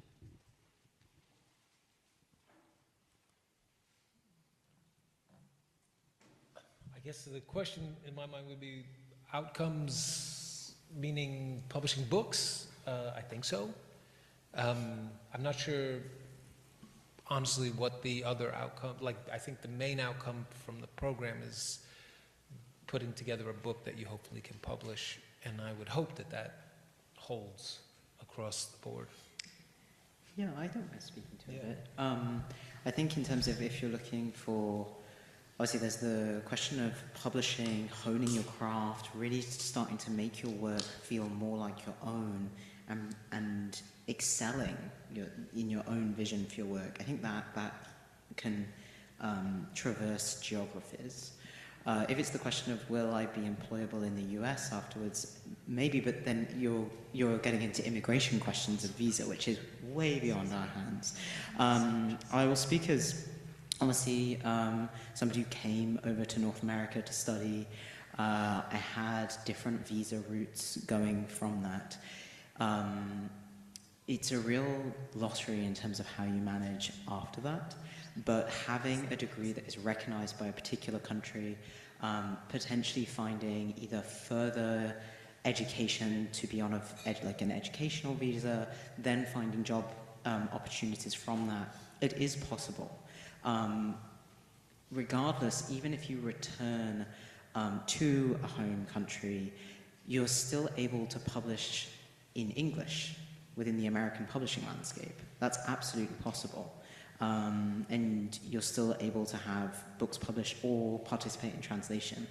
I guess the question in my mind would be outcomes, meaning publishing books? I think so. I'm not sure, honestly, what the other outcome, I think the main outcome from the program is putting together a book that you hopefully can publish, and I would hope that holds across the board. Yeah, I don't mind speaking to it a bit. I think in terms of if you're looking for, obviously there's the question of publishing, honing your craft, really starting to make your work feel more like your own, and excelling in your own vision for your work. I think that can traverse geographies. If it's the question of will I be employable in the US afterwards, maybe, but then you're getting into immigration questions of visa, which is way beyond our hands. I will speak as, honestly, somebody who came over to North America to study. I had different visa routes going from that. It's a real lottery in terms of how you manage after that, but having a degree that is recognized by a particular country, potentially finding either further education to be on like an educational visa, then finding job opportunities from that, it is possible. Regardless, even if you return to a home country, you're still able to publish in English within the American publishing landscape. That's absolutely possible. And you're still able to have books published or participate in translation.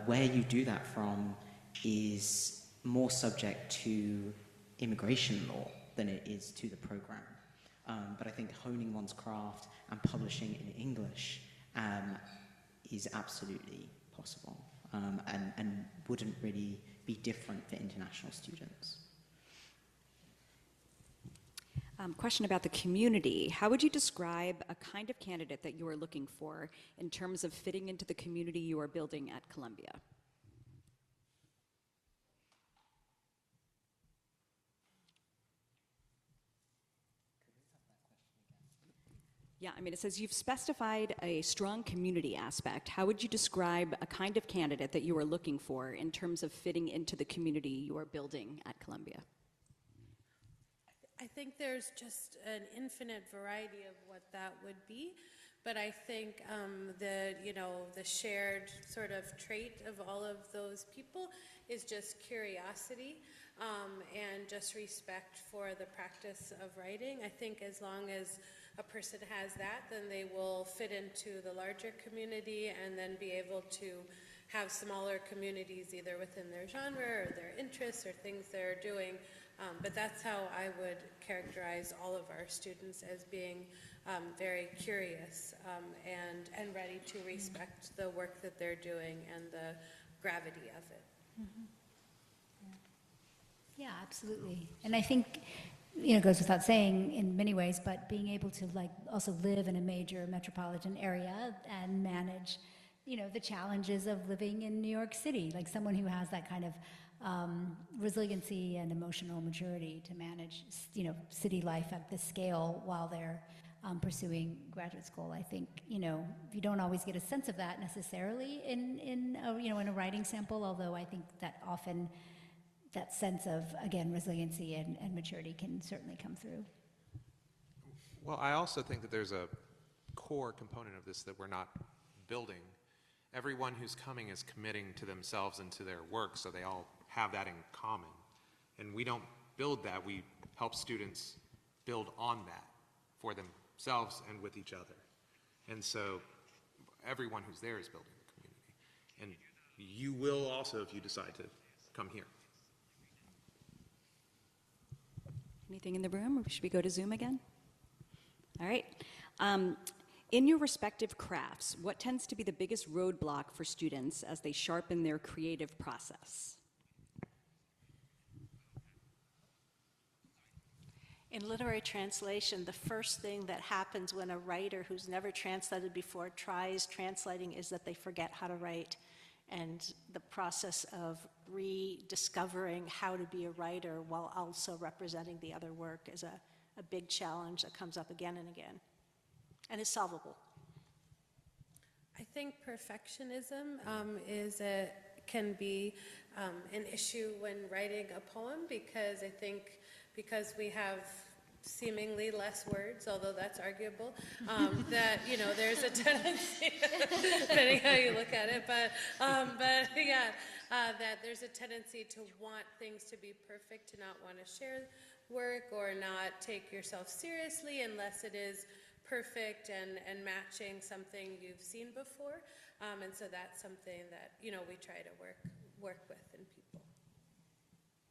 Where you do that from is more subject to immigration law than it is to the program. But I think honing one's craft and publishing in English is absolutely possible, and wouldn't really be different for international students. Question about the community. How would you describe a kind of candidate that you are looking for in terms of fitting into the community you are building at Columbia? Yeah, I mean, it says you've specified a strong community aspect. How would you describe a kind of candidate that you are looking for in terms of fitting into the community you are building at Columbia? I think there's just an infinite variety of what that would be, but I think the shared sort of trait of all of those people is just curiosity and just respect for the practice of writing. I think as long as a person has that, then they will fit into the larger community and then be able to have smaller communities either within their genre or their interests or things they're doing. But that's how I would characterize all of our students, as being very curious and ready to respect the work that they're doing and the gravity of it. Mm-hmm. Yeah, absolutely. And I think, it goes without saying in many ways, but being able to also live in a major metropolitan area and manage, the challenges of living in New York City, like someone who has that kind of resiliency and emotional maturity to manage, city life at this scale while they're pursuing graduate school. I think, you don't always get a sense of that necessarily in a writing sample, although I think that often that sense of, again, resiliency and maturity can certainly come through. Well, I also think that there's a core component of this that we're not building. Everyone who's coming is committing to themselves and to their work, so they all have that in common. And we don't build that, we help students build on that for themselves and with each other. And so everyone who's there is building the community. And you will also if you decide to come here. Anything in the room, or should we go to Zoom again? All right. In your respective crafts, what tends to be the biggest roadblock for students as they sharpen their creative process? In literary translation, the first thing that happens when a writer who's never translated before tries translating is that they forget how to write. And the process of rediscovering how to be a writer while also representing the other work is a big challenge that comes up again and again, and is solvable. I think perfectionism can be an issue when writing a poem, because I think because we have seemingly less words, although that's arguable, that, there's a tendency, depending how you look at it, but yeah, that there's a tendency to want things to be perfect, to not want to share work or not take yourself seriously unless it is perfect and matching something you've seen before. And so that's something that, we try to work with in people.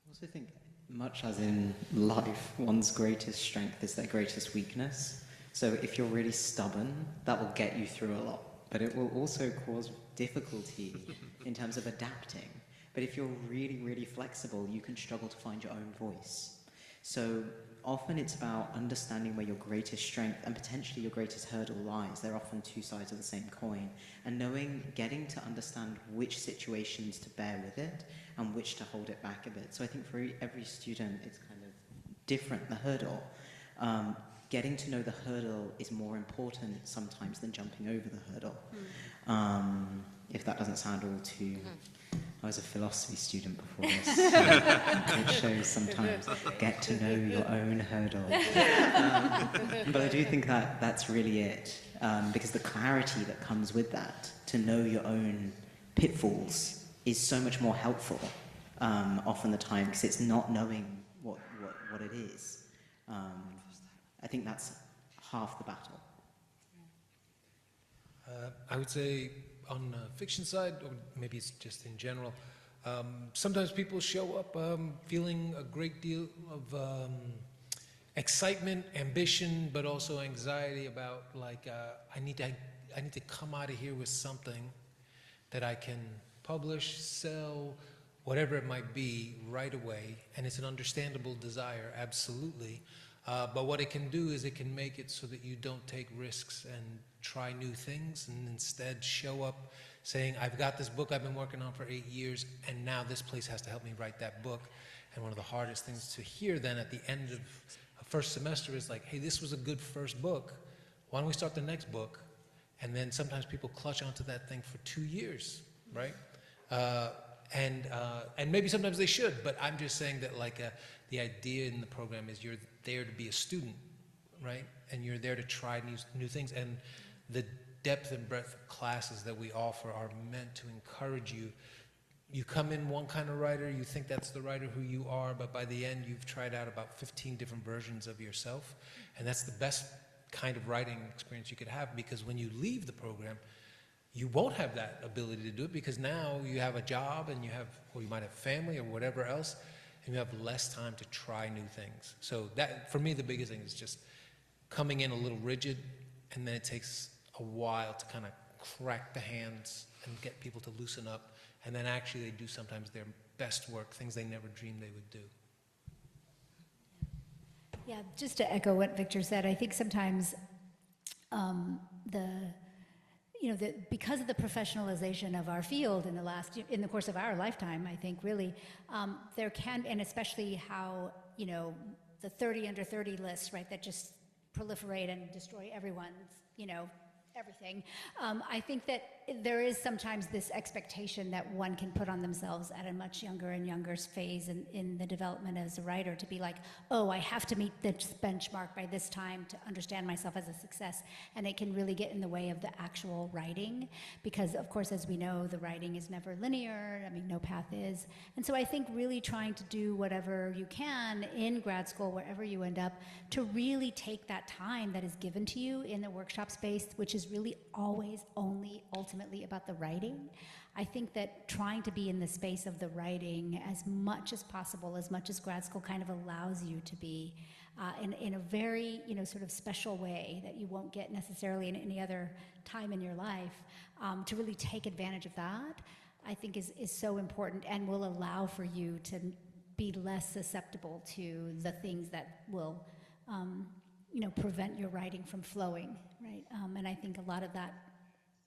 I also think, much as in life, one's greatest strength is their greatest weakness. So if you're really stubborn, that will get you through a lot. But it will also cause difficulty in terms of adapting. But if you're really, really flexible, you can struggle to find your own voice. So often it's about understanding where your greatest strength and potentially your greatest hurdle lies. They're often two sides of the same coin. And getting to understand which situations to bear with it and which to hold it back a bit. So I think for every student, it's kind of different, the hurdle. Getting to know the hurdle is more important sometimes than jumping over the hurdle. If that doesn't sound all too... I was a philosophy student before this. It shows sometimes. Get to know your own hurdle. But I do think that's really it. Because the clarity that comes with that, to know your own pitfalls, is so much more helpful often the time, because it's not knowing what it is. I think that's half the battle. I would say on the fiction side, or maybe it's just in general, sometimes people show up feeling a great deal of excitement, ambition, but also anxiety about I need to come out of here with something that I can publish, sell, whatever it might be, right away. And it's an understandable desire, absolutely. But what it can do is it can make it so that you don't take risks and try new things, and instead show up saying, I've got this book I've been working on for 8 years, and now this place has to help me write that book. And one of the hardest things to hear then at the end of a first semester is like, hey, this was a good first book. Why don't we start the next book? And then sometimes people clutch onto that thing for 2 years, right? And maybe sometimes they should, but I'm just saying that the idea in the program is you're there to be a student, right? And you're there to try new things. And the depth and breadth of classes that we offer are meant to encourage you. You come in one kind of writer, you think that's the writer who you are, but by the end you've tried out about 15 different versions of yourself. And that's the best kind of writing experience you could have, because when you leave the program, you won't have that ability to do it, because now you have a job and or you might have family or whatever else, and you have less time to try new things. So that, for me, the biggest thing is just coming in a little rigid, and then it takes a while to kind of crack the hands and get people to loosen up, and then actually they do sometimes their best work, things they never dreamed they would do. Yeah, just to echo what Victor said, I think sometimes because of the professionalization of our field in the course of our lifetime, I think really, there can, and especially how, the 30 under 30 lists, right, that just proliferate and destroy everyone's, everything. I think that there is sometimes this expectation that one can put on themselves at a much younger and younger phase in the development as a writer, to be like, oh, I have to meet this benchmark by this time to understand myself as a success. And it can really get in the way of the actual writing, because of course, as we know, the writing is never linear. I mean, no path is. And so I think really trying to do whatever you can in grad school, wherever you end up, to really take that time that is given to you in the workshop space, which is really always only ultimately about the writing. I think that trying to be in the space of the writing as much as possible, as much as grad school kind of allows you to be, in a very, sort of special way that you won't get necessarily in any other time in your life, to really take advantage of that, I think is so important, and will allow for you to be less susceptible to the things that will prevent your writing from flowing, right? And I think a lot of that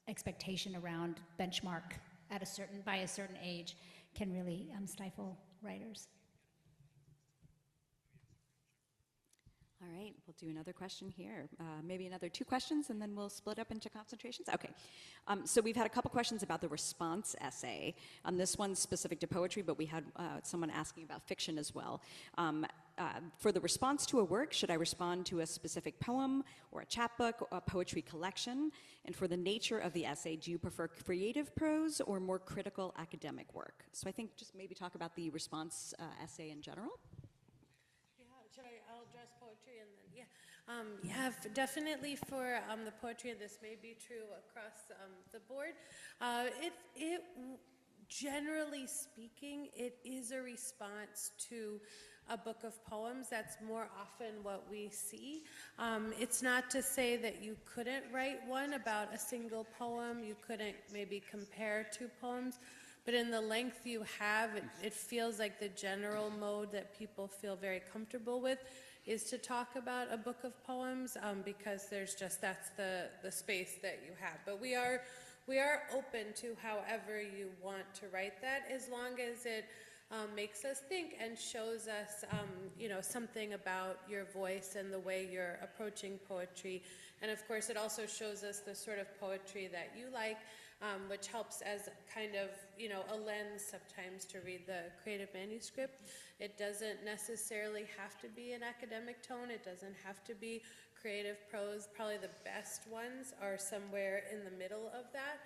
expectation around benchmark by a certain age can really stifle writers. All right, we'll do another question here. Maybe another 2 questions, and then we'll split up into concentrations. Okay, so we've had a couple questions about the response essay. This one's specific to poetry, but we had someone asking about fiction as well. For the response to a work, should I respond to a specific poem or a chapbook or a poetry collection? And for the nature of the essay, do you prefer creative prose or more critical academic work? So I think just maybe talk about the response essay in general. Yeah, I'll address poetry and then, yeah. Yeah, definitely for the poetry, and this may be true across the board. Generally speaking, it is a response to a book of poems. That's more often what we see. It's not to say that you couldn't write one about a single poem, you couldn't maybe compare two poems, but in the length you have, it feels like the general mode that people feel very comfortable with is to talk about a book of poems, because that's the space that you have. But we are open to however you want to write that, as long as it makes us think and shows us, something about your voice and the way you're approaching poetry. And of course, it also shows us the sort of poetry that you like, which helps as kind of, a lens sometimes to read the creative manuscript. It doesn't necessarily have to be an academic tone. It doesn't have to be creative prose. Probably the best ones are somewhere in the middle of that,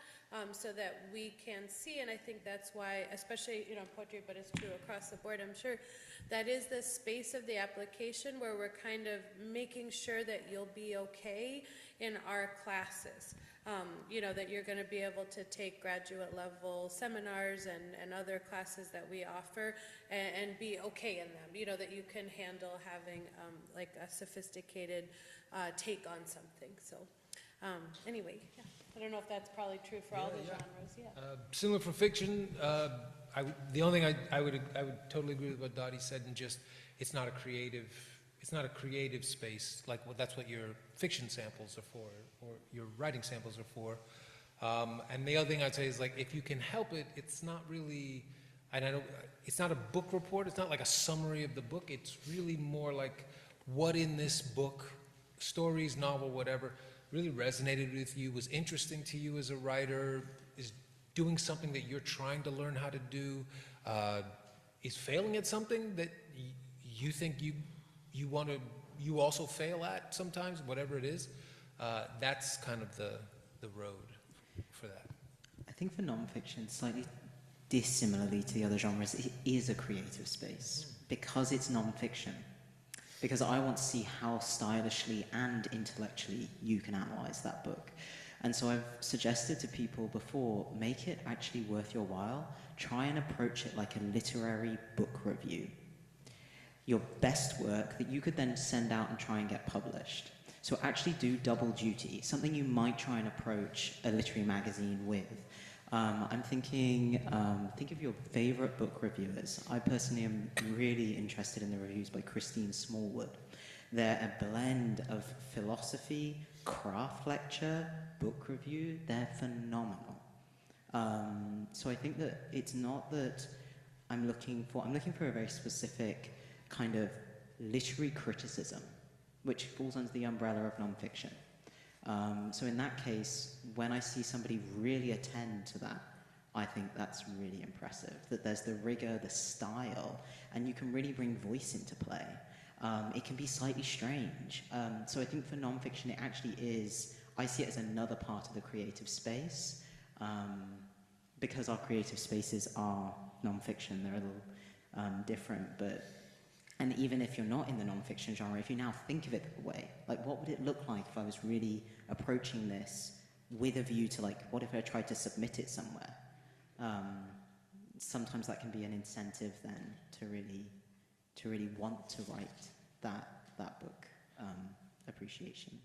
so that we can see. And I think that's why, especially, poetry, but it's true across the board, I'm sure, that is the space of the application where we're kind of making sure that you'll be okay in our classes. That you're going to be able to take graduate level seminars and other classes that we offer and be okay in them, that you can handle having like a sophisticated take on something. So anyway, yeah. I don't know if that's probably true for all the genres. Yeah. Similar for fiction, the only thing I would totally agree with what Dottie said, and just it's not a creative space. Like, well, that's what your fiction samples are for, or your writing samples are for. And the other thing I'd say is, like, if you can help it, it's not really, it's not a book report. It's not like a summary of the book. It's really more like what in this book, stories, novel, whatever, really resonated with you, was interesting to you as a writer, is doing something that you're trying to learn how to do, is failing at something that you think you also fail at sometimes, whatever it is. That's kind of the road for that. I think for nonfiction, slightly dissimilarly to the other genres, it is a creative space because it's nonfiction. Because I want to see how stylishly and intellectually you can analyze that book. And so I've suggested to people before, make it actually worth your while. Try and approach it like a literary book review. Your best work that you could then send out and try and get published. So actually do double duty, something you might try and approach a literary magazine with. I'm thinking, think of your favorite book reviewers. I personally am really interested in the reviews by Christine Smallwood. They're a blend of philosophy, craft lecture, book review. They're phenomenal. So I think that it's not that I'm looking for a very specific kind of literary criticism, which falls under the umbrella of nonfiction. So in that case, when I see somebody really attend to that, I think that's really impressive, that there's the rigor, the style, and you can really bring voice into play. It can be slightly strange. So I think for nonfiction, it actually is, I see it as another part of the creative space, because our creative spaces are nonfiction. They're a little different, and even if you're not in the nonfiction genre, if you now think of it that way, like what would it look like if I was really approaching this with a view to, like, what if I tried to submit it somewhere? Sometimes that can be an incentive then to really want to write that book appreciation.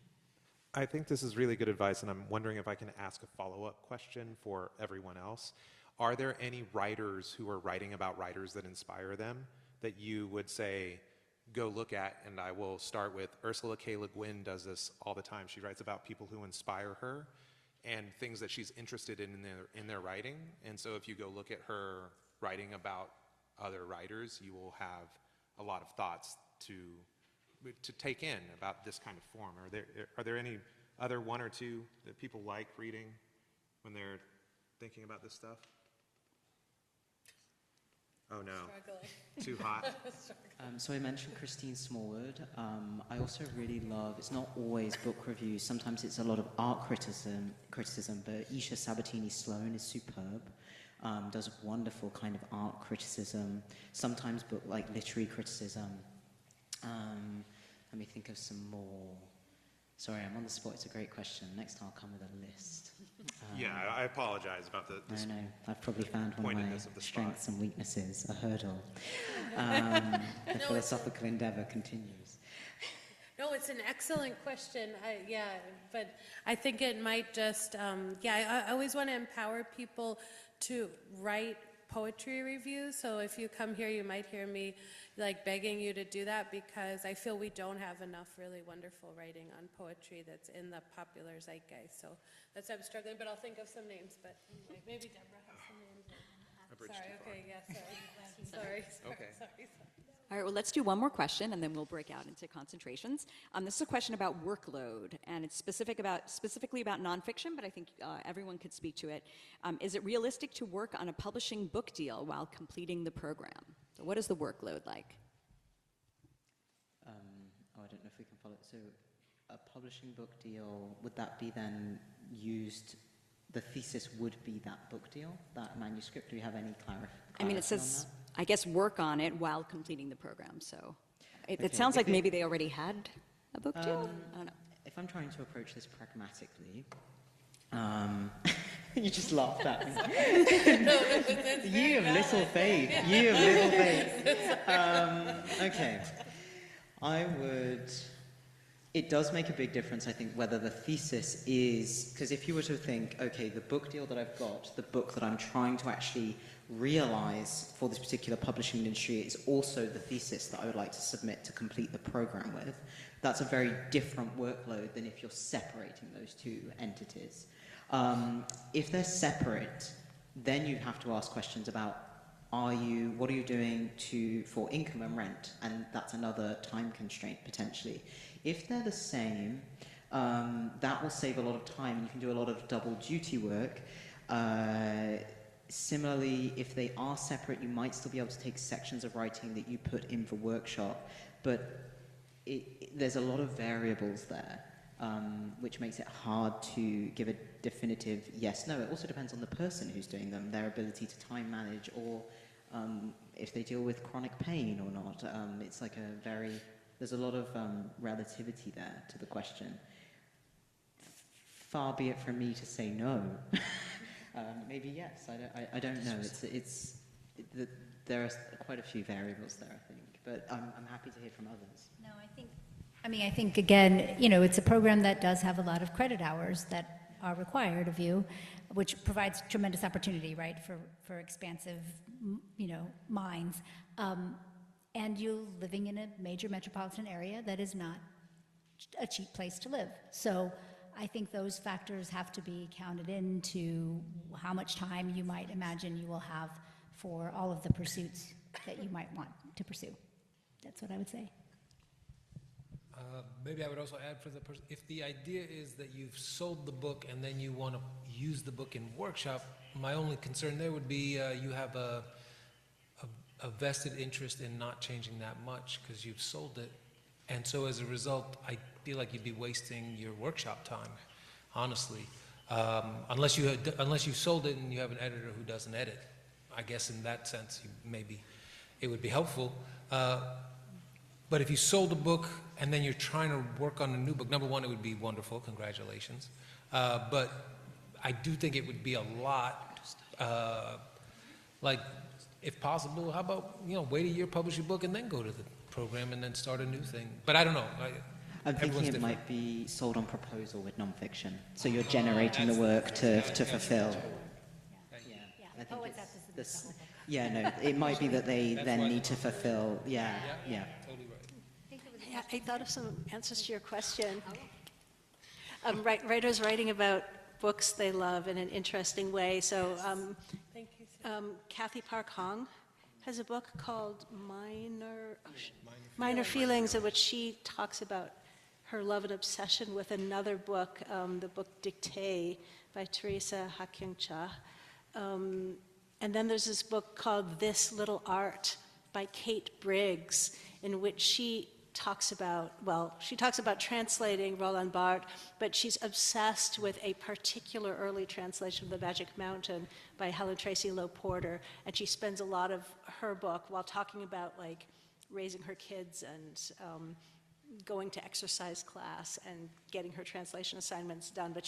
I think this is really good advice, and I'm wondering if I can ask a follow-up question for everyone else. Are there any writers who are writing about writers that inspire them that you would say, go look at? And I will start with Ursula K. Le Guin does this all the time. She writes about people who inspire her and things that she's interested in their writing. And so if you go look at her writing about other writers, you will have a lot of thoughts to take in about this kind of form. Are there any other one or two that people like reading when they're thinking about this stuff? Oh no, too hot. So I mentioned Christine Smallwood. I also really love, it's not always book reviews, sometimes it's a lot of art criticism, but Isha Sabatini-Sloan is superb, does wonderful kind of art criticism, sometimes book like literary criticism. Let me think of some more. Sorry, I'm on the spot. It's a great question. Next time I'll come with a list. Yeah, I apologize about the No, I've probably found one of my pointedness of the spot. strengths and weaknesses, a hurdle. The philosophical endeavor continues. No, it's an excellent question. But I think it might just, I always want to empower people to write poetry reviews. So if you come here, you might hear me like begging you to do that, because I feel we don't have enough really wonderful writing on poetry that's in the popular zeitgeist. So that's why I'm struggling, but I'll think of some names. But anyway, maybe Deborah has some names. Sorry. All right, well, let's do one more question, and then we'll break out into concentrations. This is a question about workload, and it's specifically about nonfiction, but I think everyone could speak to it. Is it realistic to work on a publishing book deal while completing the program? So what is the workload like? I don't know if we can follow it. So a publishing book deal, would that be then used, the thesis would be that book deal, that manuscript? Do you have any clarity? I mean, it says, I guess, work on it while completing the program. So it Okay, sounds like maybe they already had a book deal. I don't know. If I'm trying to approach this pragmatically, you just laughed at me. You have little faith. Okay. It does make a big difference, I think, whether the thesis is, because if you were to think, okay, the book deal that I've got, the book that I'm trying to actually realize for this particular publishing industry is also the thesis that I would like to submit to complete the program with, that's a very different workload than if you're separating those two entities. If they're separate, then you have to ask questions about what are you doing for income and rent, and that's another time constraint potentially. If they're the same, that will save a lot of time. You can do a lot of double duty work. Similarly, if they are separate, you might still be able to take sections of writing that you put in for workshop, but there's a lot of variables there, which makes it hard to give a definitive yes, no. It also depends on the person who's doing them, their ability to time manage, or if they deal with chronic pain or not. It's like there's a lot of relativity there to the question. Far be it from me to say no. Maybe yes. I don't know. There are quite a few variables there, I think. But I'm happy to hear from others. No, I think again, it's a program that does have a lot of credit hours that are required of you, which provides tremendous opportunity, right, for expansive, minds. And you living in a major metropolitan area that is not a cheap place to live. So I think those factors have to be counted into how much time you might imagine you will have for all of the pursuits that you might want to pursue. That's what I would say. Maybe I would also add for the person, if the idea is that you've sold the book and then you want to use the book in workshop, my only concern there would be you have a vested interest in not changing that much because you've sold it. And so as a result, I feel like you'd be wasting your workshop time, honestly. Unless you sold it and you have an editor who doesn't edit. I guess in that sense, maybe it would be helpful. But if you sold a book and then you're trying to work on a new book, number one, it would be wonderful, congratulations. But I do think it would be a lot, if possible, how about, wait a year, publish your book, and then go to the program and then start a new thing. But I don't know. I'm thinking it might be sold on proposal with nonfiction. So you're generating the work to fulfill. I think it might be that they then need to fulfill. Yeah. Totally right. I thought of some answers to your question. Writers writing about books they love in an interesting way. So Kathy Park Hong has a book called Minor Feelings, in which she talks about her love and obsession with another book, the book Dictée by Teresa Ha-Kyung Cha. And then there's this book called This Little Art by Kate Briggs, in which she talks about translating Roland Barthes, but she's obsessed with a particular early translation of The Magic Mountain by Helen Tracy Lowe Porter, and she spends a lot of her book while talking about raising her kids and going to exercise class and getting her translation assignments done, but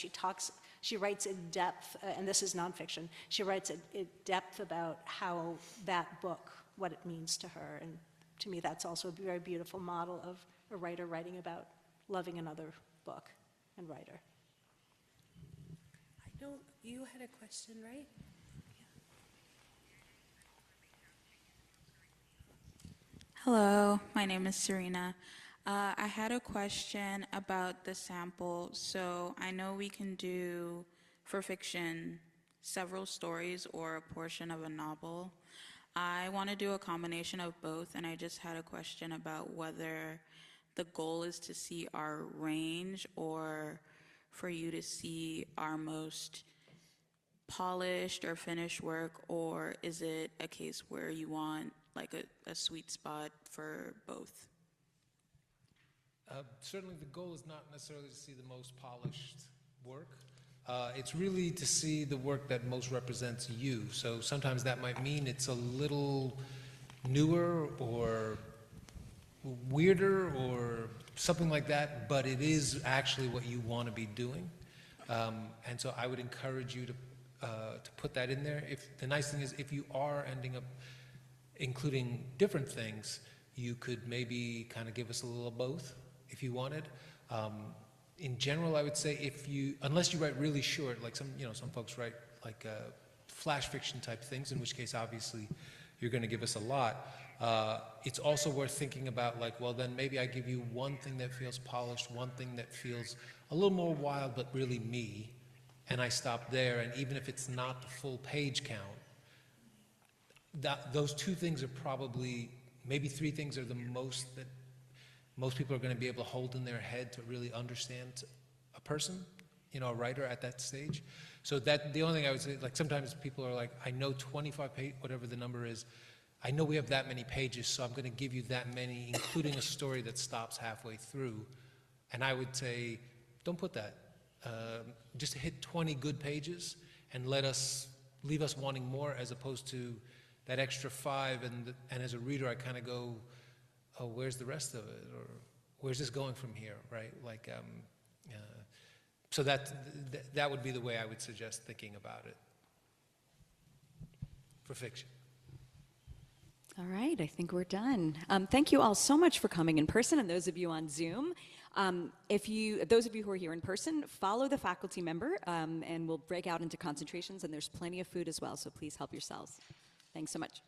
she writes in depth, and this is nonfiction, she writes in depth about how that book, what it means to her, and to me that's also a very beautiful model of a writer writing about loving another book and writer. I know you had a question, right? Hello, my name is Serena. I had a question about the sample. So I know we can do, for fiction, several stories or a portion of a novel. I want to do a combination of both, and I just had a question about whether the goal is to see our range or for you to see our most polished or finished work, or is it a case where you want like a sweet spot for both? Certainly the goal is not necessarily to see the most polished work. It's really to see the work that most represents you. So sometimes that might mean it's a little newer or weirder or something like that, but it is actually what you want to be doing. And so I would encourage you to put that in there. The nice thing is if you are ending up including different things, you could maybe kind of give us a little of both if you wanted. In general, I would say unless you write really short, like some folks write like flash fiction type things, in which case obviously you're going to give us a lot. It's also worth thinking about like, well then maybe I give you one thing that feels polished, one thing that feels a little more wild but really me, and I stop there, and even if it's not the full page count, those two things are probably, maybe three things are the most that most people are going to be able to hold in their head to really understand a person, a writer at that stage. So that the only thing I would say, like sometimes people are like, I know 25 pages, whatever the number is, I know we have that many pages, so I'm going to give you that many, including a story that stops halfway through. And I would say, don't put that. Just hit 20 good pages and leave us wanting more, as opposed to that extra 5. And as a reader, I kind of go, oh, where's the rest of it? Or where's this going from here, right? Like, so that would be the way I would suggest thinking about it for fiction. All right, I think we're done. Thank you all so much for coming in person, and those of you on Zoom. Those of you who are here in person, follow the faculty member, and we'll break out into concentrations, and there's plenty of food as well, so please help yourselves. Thanks so much.